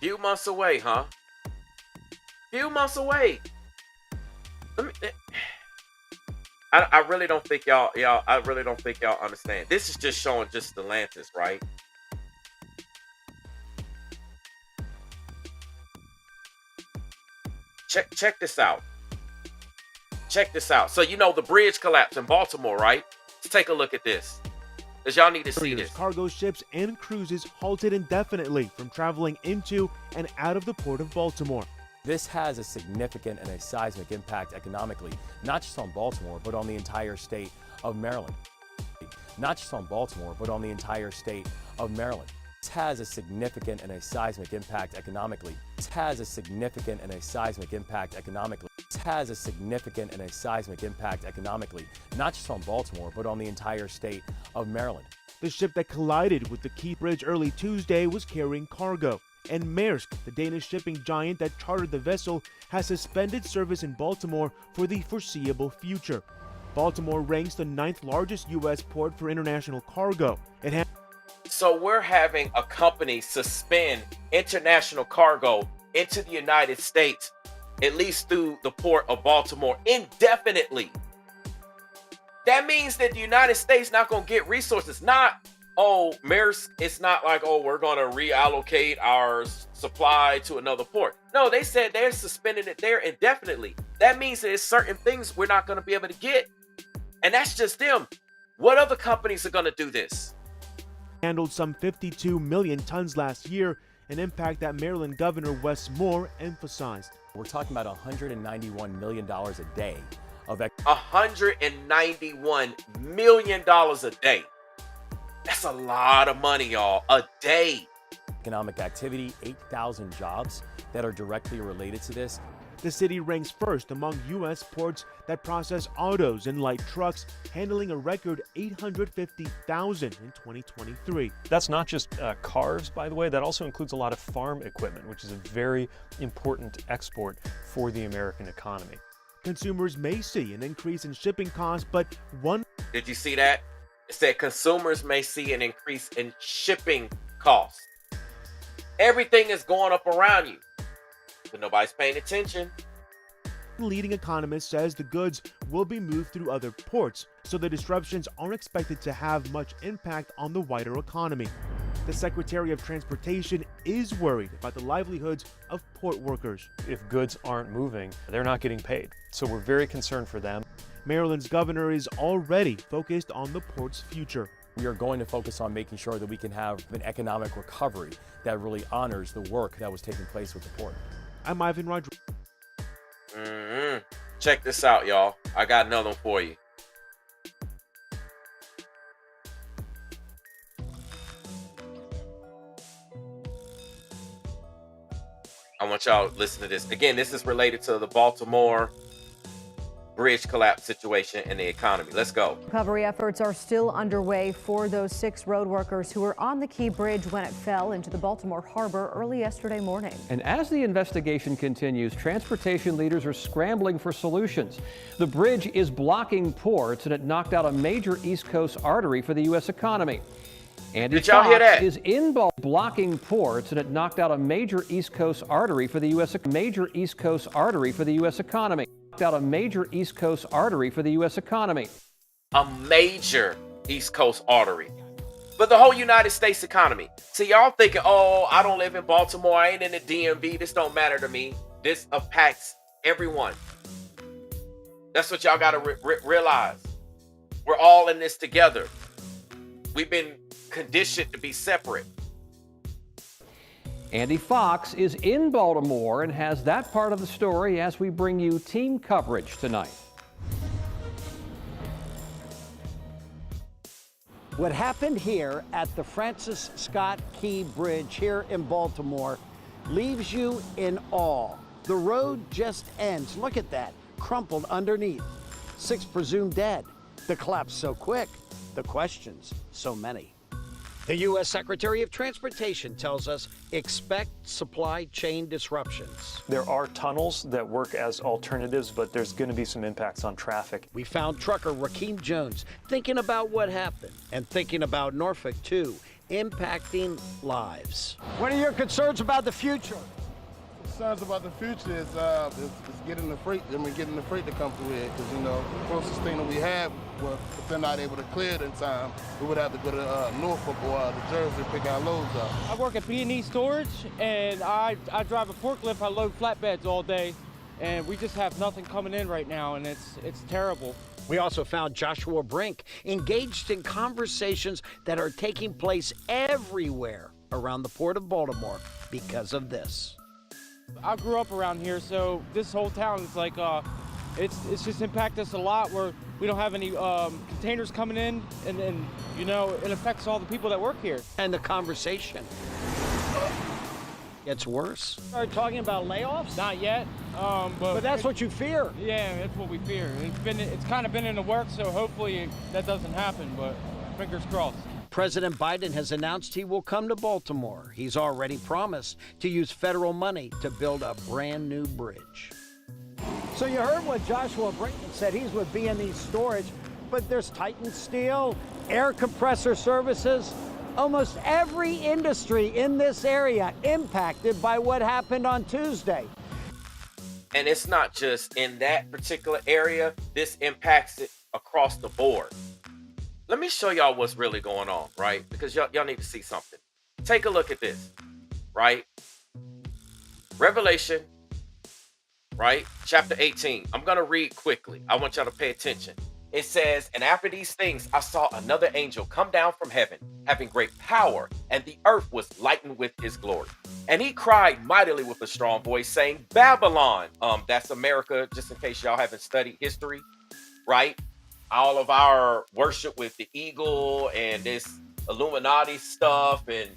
Few months away, huh? Few months away. I really don't think y'all understand. This is just showing just Stellantis, right? Check this out. Check this out. So you know the bridge collapse in Baltimore, right? Let's take a look at this. Because y'all need to see this. Cargo ships and cruises halted indefinitely from traveling into and out of the port of Baltimore. This has a significant and a seismic impact economically, not just on Baltimore, but on the entire state of Maryland. Not just on Baltimore, but on the entire state of Maryland. This has a significant and a seismic impact economically. This has a significant and a seismic impact economically. This has a significant and a seismic impact economically, not just on Baltimore, but on the entire state of Maryland. The ship that collided with the Key Bridge early Tuesday was carrying cargo. And Maersk, the Danish shipping giant that chartered the vessel, has suspended service in Baltimore for the foreseeable future. Baltimore ranks the 9th largest U.S. port for international cargo. So we're having a company suspend international cargo into the United States, at least through the port of Baltimore, indefinitely. That means that the United States not going to get resources. Maersk, it's not like, we're going to reallocate our supply to another port. No, they said they're suspending it there indefinitely. That means that there's certain things we're not going to be able to get. And that's just them. What other companies are going to do this? Handled some 52 million tons last year, an impact that Maryland Governor Wes Moore emphasized. We're talking about $191 million a day of $191 million a day. That's a lot of money, y'all, a day. Economic activity, 8,000 jobs that are directly related to this. The city ranks first among U.S. ports that process autos and light trucks, handling a record 850,000 in 2023. That's not just cars, by the way. That also includes a lot of farm equipment, which is a very important export for the American economy. Consumers may see an increase in shipping costs, but Did you see that? It said consumers may see an increase in shipping costs. Everything is going up around you, but nobody's paying attention. Leading economist says the goods will be moved through other ports, so the disruptions aren't expected to have much impact on the wider economy. The Secretary of Transportation is worried about the livelihoods of port workers. If goods aren't moving, they're not getting paid. So we're very concerned for them. Maryland's governor is already focused on the port's future. We are going to focus on making sure that we can have an economic recovery that really honors the work that was taking place with the port. I'm Ivan Rodriguez. Check this out, y'all. I got another one for you. I want y'all to listen to this. Again, this is related to the Baltimore bridge collapse situation and the economy. Let's go. Recovery efforts are still underway for those 6 road workers who were on the Key Bridge when it fell into the Baltimore harbor early yesterday morning. And as the investigation continues, transportation leaders are scrambling for solutions. The bridge is blocking ports, and it knocked out a major East Coast artery for the U.S. economy. Andy Did y'all hear that? Fox is in blocking ports, and it knocked out a major East Coast artery for the U.S. economy. Out a major East Coast artery for the U.S. economy. A major East Coast artery. But the whole United States economy. See, y'all thinking, oh, I don't live in Baltimore. I ain't in the DMV. This don't matter to me. This impacts everyone. That's what y'all got to realize. We're all in this together. We've been conditioned to be separate. Andy Fox is in Baltimore and has that part of the story as we bring you team coverage tonight. What happened here at the Francis Scott Key Bridge here in Baltimore leaves you in awe. The road just ends. Look at that, crumpled underneath. 6 presumed dead. The collapse so quick, the questions so many. The U.S. Secretary of Transportation tells us expect supply chain disruptions. There are tunnels that work as alternatives, but there's going to be some impacts on traffic. We found trucker Rakeem Jones thinking about what happened and thinking about Norfolk, too, impacting lives. What are your concerns about the future? Concerns about the future is getting the freight. Getting the freight to come through here, because the closest thing that we have, well, if they're not able to clear it in time, we would have to go to Norfolk or the Jersey to pick our loads up. I work at B&E Storage, and I drive a forklift. I load flatbeds all day, and we just have nothing coming in right now, and it's terrible. We also found Joshua Brink engaged in conversations that are taking place everywhere around the Port of Baltimore because of this. I grew up around here, so this whole town is like, it's just impacted us a lot where we don't have any containers coming in, and it affects all the people that work here. And the conversation gets worse. Are talking about layoffs? Not yet, but that's what you fear. Yeah, that's what we fear. It's kind of been in the works, so hopefully that doesn't happen, but fingers crossed. President Biden has announced he will come to Baltimore. He's already promised to use federal money to build a brand new bridge. So you heard what Joshua Brinkman said. He's with B&E Storage, but there's Titan Steel, air compressor services, almost every industry in this area impacted by what happened on Tuesday. And it's not just in that particular area. This impacts it across the board. Let me show y'all what's really going on, right? Because y'all need to see something. Take a look at this, right? Revelation, right? Chapter 18. I'm going to read quickly. I want y'all to pay attention. It says, and after these things, I saw another angel come down from heaven, having great power, and the earth was lightened with his glory. And he cried mightily with a strong voice, saying, Babylon. That's America, just in case y'all haven't studied history, right? All of our worship with the eagle and this Illuminati stuff, and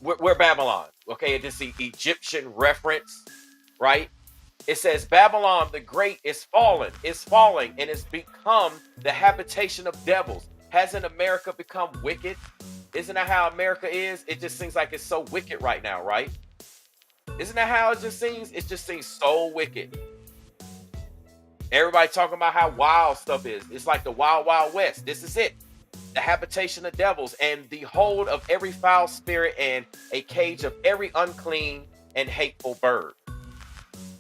we're Babylon, okay? This is the Egyptian reference, right? It says Babylon the Great is falling, and it's become the habitation of devils. Hasn't America become wicked? Isn't that how America is? It just seems like it's so wicked right now, right? Isn't that how it just seems? It just seems so wicked. Everybody talking about how wild stuff is. It's like the Wild Wild West. This is it. the habitation of devils, and the hold of every foul spirit, and a cage of every unclean and hateful bird.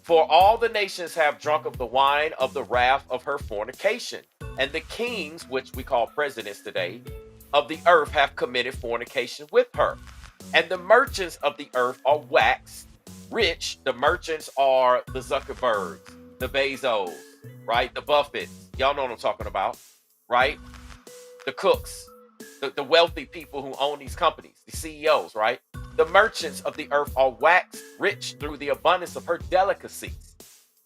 For all the nations have drunk of the wine of the wrath of her fornication, and the kings, which we call presidents today, of the earth have committed fornication with her. And the merchants of the earth are waxed rich. The merchants are the Zuckerbergs, the Bezos, right? The Buffetts. Y'all know what I'm talking about, right? The Cooks, the wealthy people who own these companies, the CEOs, right? The merchants of the earth are waxed rich through the abundance of her delicacies.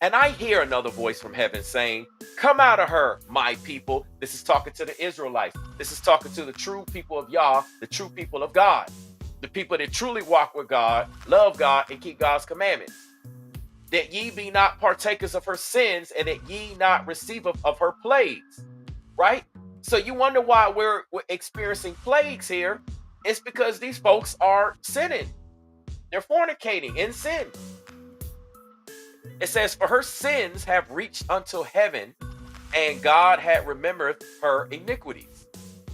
And I hear another voice from heaven saying, come out of her, my people. This is talking to the Israelites. This is talking to the true people of Yah, the true people of God, the people that truly walk with God, love God, and keep God's commandments. That ye be not partakers of her sins, and that ye not receive of her plagues, right? So you wonder why we're experiencing plagues here. It's because these folks are sinning. They're fornicating in sin. It says, for her sins have reached unto heaven, and God had remembered her iniquities.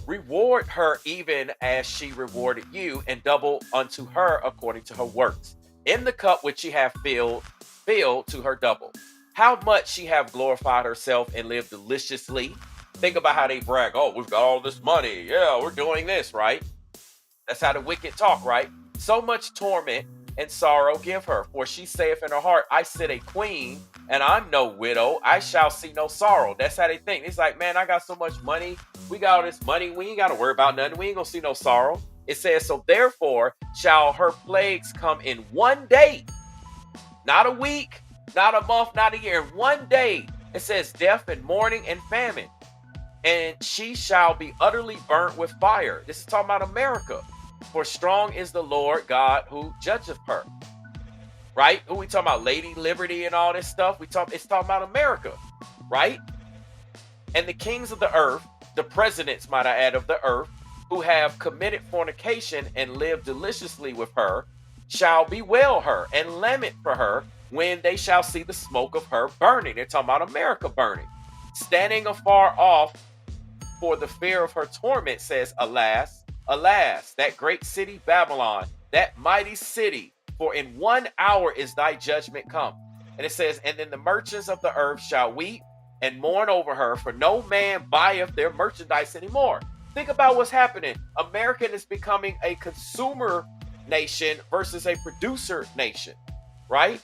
Reward her even as she rewarded you, and double unto her according to her works. In the cup which she hath filled to her double. How much she have glorified herself and lived deliciously. Think about how they brag. Oh, we've got all this money. Yeah, we're doing this, right? That's how the wicked talk, right? So much torment and sorrow give her. For she saith in her heart, I sit a queen, and I'm no widow. I shall see no sorrow. That's how they think. It's like, man, I got so much money. We got all this money. We ain't got to worry about nothing. We ain't going to see no sorrow. It says, so therefore shall her plagues come in one day. Not a week, not a month, not a year. In one day. It says death and mourning and famine. And she shall be utterly burnt with fire. This is talking about America. For strong is the Lord God who judgeth her. Right? Who we talking about? Lady Liberty and all this stuff. It's talking about America. Right? And the kings of the earth, the presidents, might I add, of the earth, who have committed fornication and lived deliciously with her, shall bewail her and lament for her when they shall see the smoke of her burning. They're talking about America burning. Standing afar off for the fear of her torment, says, alas, alas, that great city Babylon, that mighty city, for in 1 hour is thy judgment come. And it says, and then the merchants of the earth shall weep and mourn over her, for no man buyeth their merchandise anymore. Think about what's happening. America is becoming a consumer nation versus a producer nation, right?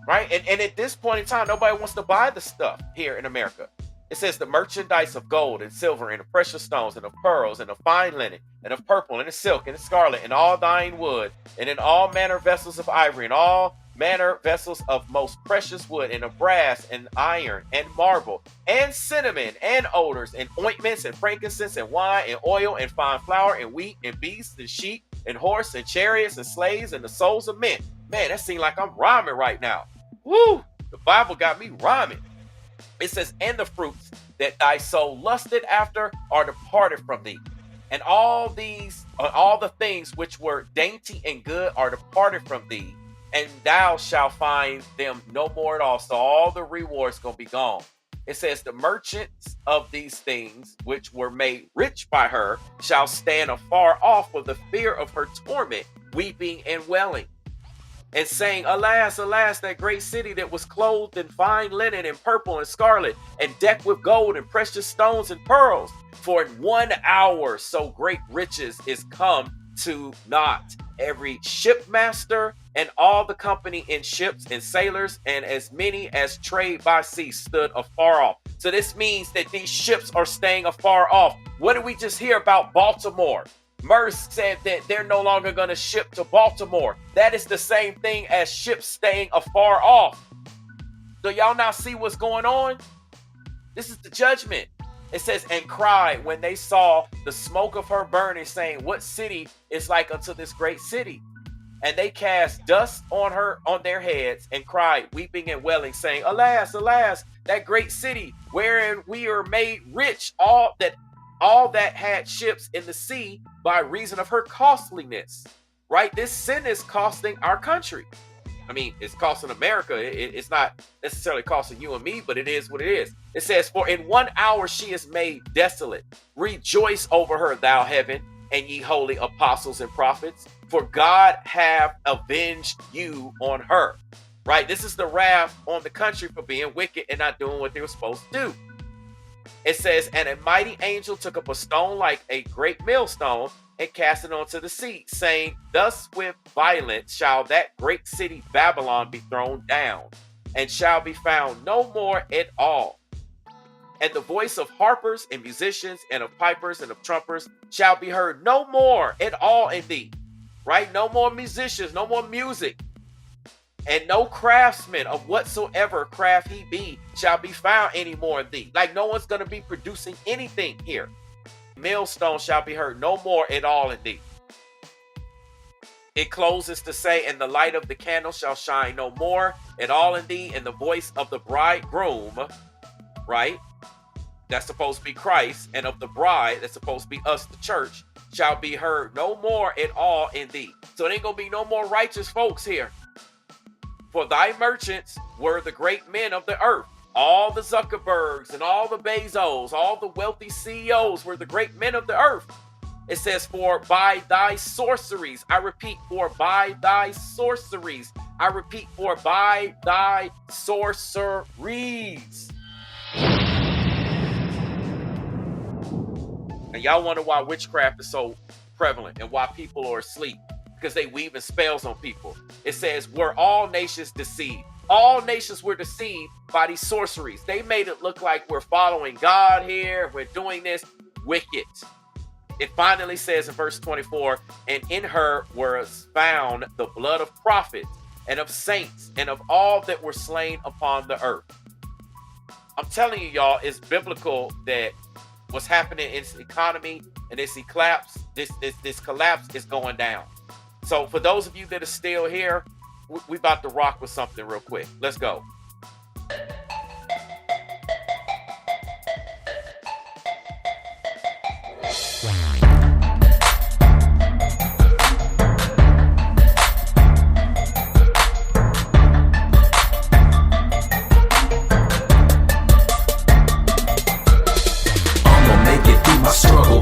Right? And at this point in time, nobody wants to buy the stuff here in America. It says the merchandise of gold and silver and of precious stones and of pearls and of fine linen and of purple and of silk and of scarlet and all thine wood and in all manner vessels of ivory and all manner vessels of most precious wood and of brass and iron and marble and cinnamon and odors and ointments and frankincense and wine and oil and fine flour and wheat and beasts and sheep and horse and chariots and slaves and the souls of men. Man, that seems like I'm rhyming right now. Woo! The Bible got me rhyming. It says, and the fruits that thy soul lusted after are departed from thee. And all the things which were dainty and good are departed from thee. And thou shalt find them no more at all. So all the rewards going to be gone. It says, the merchants of these things which were made rich by her shall stand afar off for the fear of her torment, weeping and wailing. And saying, alas, alas, that great city that was clothed in fine linen and purple and scarlet and decked with gold and precious stones and pearls. For in 1 hour so great riches is come to naught. Every shipmaster and all the company in ships and sailors and as many as trade by sea stood afar off. So this means that these ships are staying afar off. What did we just hear about Baltimore? Merce said that they're no longer going to ship to Baltimore. That is the same thing as ships staying afar off. Do y'all now see what's going on? This is the judgment. It says, and cried when they saw the smoke of her burning, saying, what city is like unto this great city? And they cast dust on their heads and cried, weeping and wailing, saying, alas, alas, that great city wherein we are made rich, all that had ships in the sea by reason of her costliness. Right? This sin is costing our country. I mean, it's costing America. It's not necessarily costing you and me, but it is what it is. It says, for in 1 hour she is made desolate. Rejoice over her, thou heaven, and ye holy apostles and prophets, for God have avenged you on her. Right? This is the wrath on the country for being wicked and not doing what they were supposed to do. It says, and a mighty angel took up a stone like a great millstone and cast it onto the sea, saying, thus with violence shall that great city Babylon be thrown down, and shall be found no more at all. And the voice of harpers and musicians and of pipers and of trumpers shall be heard no more at all in thee. Right? No more musicians, no more music. And no craftsman of whatsoever craft he be shall be found any more in thee. Like no one's going to be producing anything here. Millstone shall be heard no more at all in thee. It closes to say, and the light of the candle shall shine no more at all in thee, and the voice of the bridegroom, right? That's supposed to be Christ, and of the bride, that's supposed to be us, the church, shall be heard no more at all in thee. So it ain't going to be no more righteous folks here. For thy merchants were the great men of the earth. All the Zuckerbergs and all the Bezos, all the wealthy CEOs were the great men of the earth. It says, for by thy sorceries, I repeat, for by thy sorceries, I repeat, for by thy sorceries. And y'all wonder why witchcraft is so prevalent and why people are asleep. Because they weaving spells on people. It says, were all nations deceived. All nations were deceived by these sorceries. They made it look like we're following God here. We're doing this wicked. It finally says in verse 24, and in her was found the blood of prophets and of saints and of all that were slain upon the earth. I'm telling you, y'all, it's biblical that what's happening in this economy and this collapse is going down. So for those of you that are still here, we about to rock with something real quick. Let's go.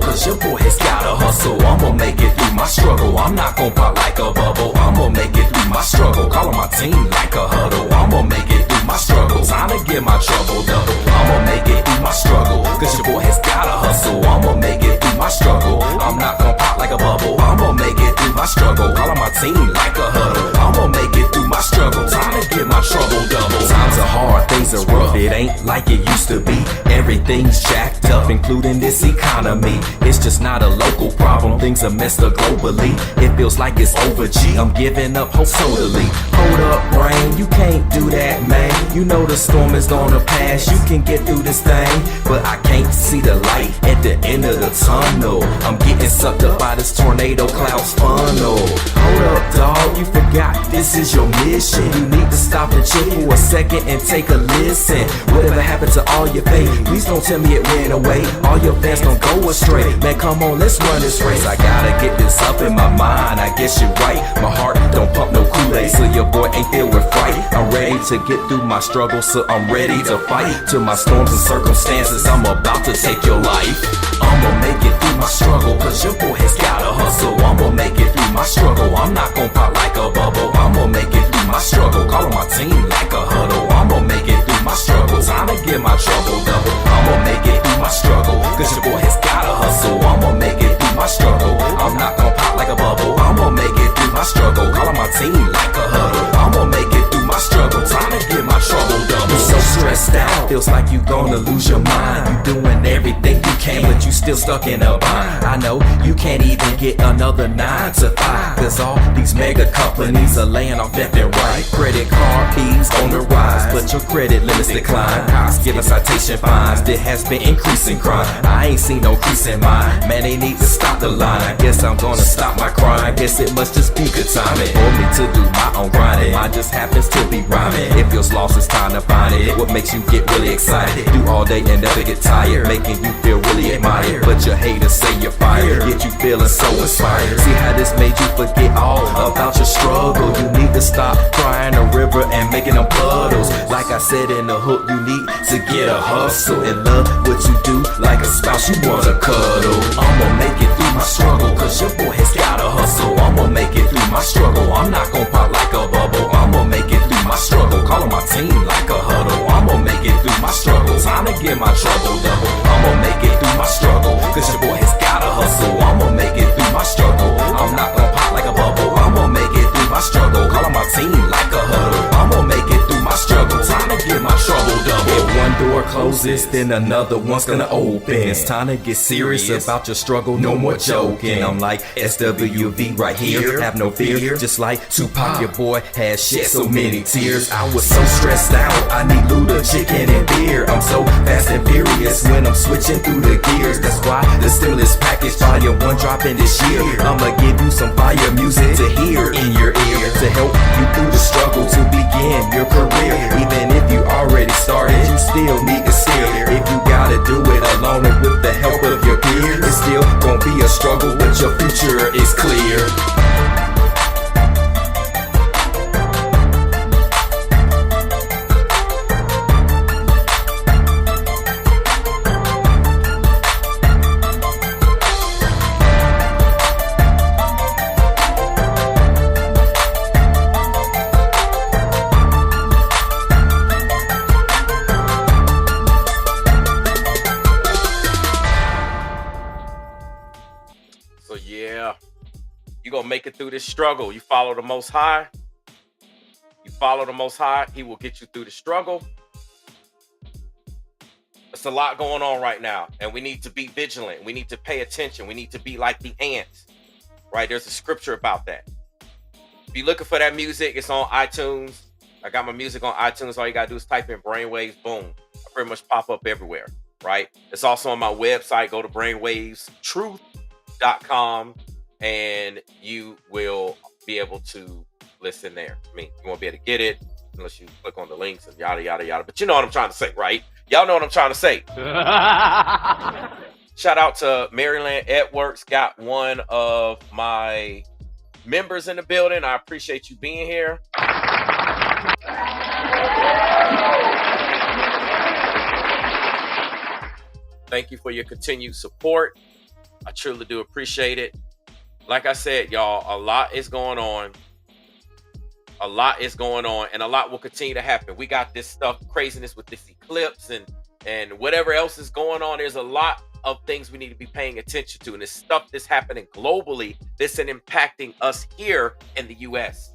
Cause your boy has gotta hustle. I'ma make it through my struggle. I'm not gon' pop like a bubble. I'ma make it through my struggle. Calling my team like a huddle. I'ma make it through my struggle. Time to get my trouble double. I'ma make it through my struggle. Cause your boy has gotta hustle. I'ma make it through my struggle. I'm not gon' pop like a bubble. I'ma make it through my struggle. Calling my team like a huddle. I'ma make it through my struggle. Time to get my trouble double. Times are hard, things are rough. It ain't like it used to be. Everything's jacked up, including this economy. It's just not a local problem. Things are messed up globally. It feels like it's over, G. I'm giving up hope totally. Hold up, brain, you can't do that, man. You know the storm is gonna pass. You can get through this thing, but I can't see the light at the end of the tunnel. I'm getting sucked up by this tornado cloud's funnel. Hold up, dog, you forgot this is your mission. You need to stop and chill for a second and take a listen. Whatever happened to all your faith? Please don't tell me it went away. All your fans don't go astray. Man, come on, let's run this race. I gotta get this up in my mind. I guess you're right. My heart don't pump no Kool-Aid, so your boy ain't filled with fright. I'm ready to get through my struggle, so I'm ready to fight. To my storms and circumstances, I'm about to take your life. I'ma make it through my struggle, cause your boy has gotta hustle. I'ma make it through my struggle. I'm not gon' pop like a bubble. I'ma make it through my struggle. Calling my team like a huddle. I'ma make it through my struggle. Time to get my trouble double. I'ma make it through my struggle, cause your boy has gotta hustle. I'ma make it through my struggle. I'm not gon' pop like a bubble. I'ma make it through my struggle. Calling my team like a huddle. I'ma make it through my struggle. Time to get my trouble double. You're so stressed out, feels like you gonna lose your mind. You doing everything you can, but you still stuck in a bind. I know you can't even get another 9 to 5, cause all these mega companies are laying off left and right. Credit card fees on the rise, but but your credit limits decline. Cops giving citation fines, there has been increasing crime. I ain't seen no crease in mine, man, they need to stop the line. I guess I'm gonna stop my crime, guess it must just be good timing for me to do my own grinding. Mine just happens to be rhyming. It feels lost, it's time to find it. What makes you get really excited? Do all day and never get tired, making you feel really admired. But your haters say you're fired, yet you feeling so inspired. See how this made you forget all about your struggle? You need to stop crying a river and making them puddles. Like I said in the hook, you need to get a hustle and love what you do like a spouse you wanna cuddle. I'ma make it through my struggle, cause your boy has gotta hustle. I'ma make it through my struggle, I'm not gon' pop like a bubble. I'ma make it through my struggle, calling my team like a huddle. I'ma make it through my struggle, time to get my trouble double. I'ma make it through my struggle, cause your boy has gotta hustle. I'ma make it through my struggle, I'm not gon' pop like a bubble. I'ma make it through my struggle, calling my team like a huddle. I'ma make it through my struggle, time to get my trouble double. If one door closes, then another one's gonna open. It's time to get serious about your struggle, no more joking. I'm like SWV right here, have no fear. Just like Tupac, your boy has shed so many tears. I was so stressed out, I need Luda, chicken and beer. I'm so fast and furious when I'm switching through the gears. That's why the stimulus package volume 1 dropping this year. I'ma give you some fire music to hear in your ear, to help you through the struggle to begin your career. Even if you already started, you still need to steer. If you gotta do it alone or with the help of your peers, it's still gonna be a struggle, but your future is clear. So yeah, you gonna make it through this struggle. You follow the Most High. You follow the Most High, He will get you through the struggle. It's a lot going on right now, and we need to be vigilant. We need to pay attention. We need to be like the ants, right? There's a scripture about that. If you're looking for that music, it's on iTunes. I got my music on iTunes. All you gotta do is type in Brainwaves, boom. I pretty much pop up everywhere, right? It's also on my website. Go to brainwavestruth.com and you will be able to listen there. I mean, you won't be able to get it unless you click on the links and yada, yada, yada. But you know what I'm trying to say, right? Y'all know what I'm trying to say. Shout out to Maryland Edwards. Got one of my members in the building. I appreciate you being here. Thank you for your continued support. I truly do appreciate it. Like I said, y'all, a lot is going on. A lot is going on, and a lot will continue to happen. We got this stuff, craziness with this eclipse and whatever else is going on. There's a lot of things we need to be paying attention to, and this stuff that's happening globally, this is impacting us here in the U.S.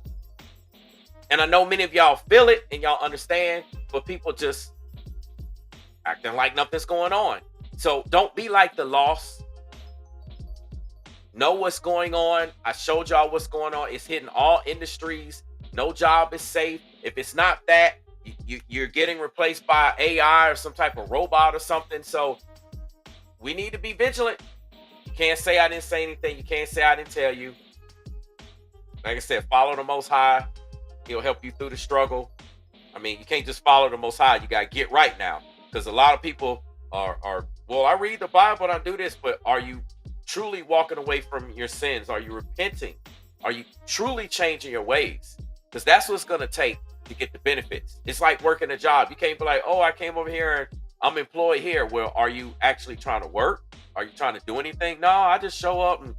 And I know many of y'all feel it and y'all understand, but people just acting like nothing's going on. So don't be like the lost. Know what's going on. I showed y'all what's going on. It's hitting all industries. No job is safe. If it's not that, you're getting replaced by AI or some type of robot or something. So we need to be vigilant. You can't say I didn't say anything. You can't say I didn't tell you. Like I said, follow the Most High. He'll help you through the struggle. I mean, you can't just follow the Most High. You got to get right now. Because a lot of people are, well, I read the Bible and I do this, but are you truly walking away from your sins? Are you repenting? Are you truly changing your ways? Because that's what's going to take to get the benefits. It's like working a job. You can't be like, oh, I came over here and I'm employed here. Well, are you actually trying to work? Are you trying to do anything? No, I just show up and,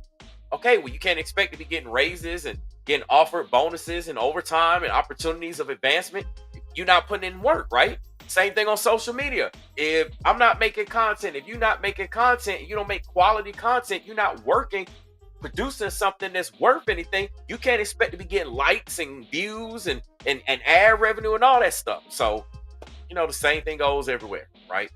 okay, well, you can't expect to be getting raises and getting offered bonuses and overtime and opportunities of advancement. You're not putting in work, right? Same thing on social media. If I'm not making content, if you're not making content, you don't make quality content, you're not working, producing something that's worth anything, you can't expect to be getting likes and views and ad revenue and all that stuff. So, you know, the same thing goes everywhere, right?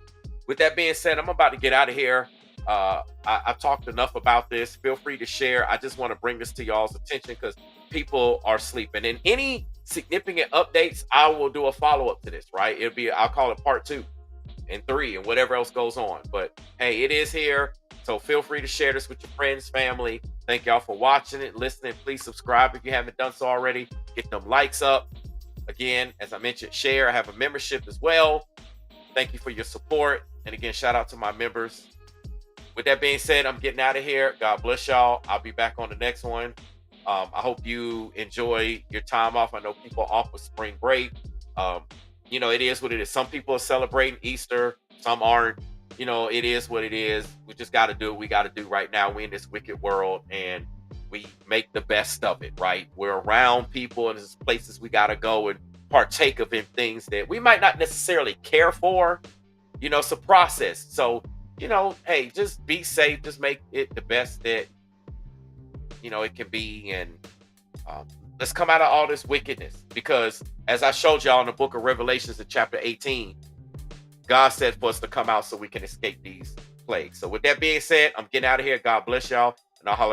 With that being said, I'm about to get out of here. I've talked enough about this. Feel free to share. I just want to bring this to y'all's attention because people are sleeping. And any significant updates, I will do a follow-up to this, right? I'll call it part 2 and 3 and whatever else goes on. But hey, it is here. So feel free to share this with your friends, family. Thank y'all for watching it, listening. Please subscribe if you haven't done so already. Get them likes up. Again, as I mentioned, share. I have a membership as well. Thank you for your support. And again, shout out to my members. With that being said, I'm getting out of here. God bless y'all. I'll be back on the next one. I hope you enjoy your time off. I know people are off with spring break. You know, it is what it is. Some people are celebrating Easter. Some aren't. You know, it is what it is. We just got to do what we got to do right now. We're in this wicked world and we make the best of it, right? We're around people and there's places we got to go and partake of in things that we might not necessarily care for. You know, it's a process. So, you know, hey, just be safe. Just make it the best that, you know, it can be. And let's come out of all this wickedness, because as I showed y'all in the book of Revelations in chapter 18, God said for us to come out so we can escape these plagues. So with that being said, I'm getting out of here. God bless y'all. And I'll holler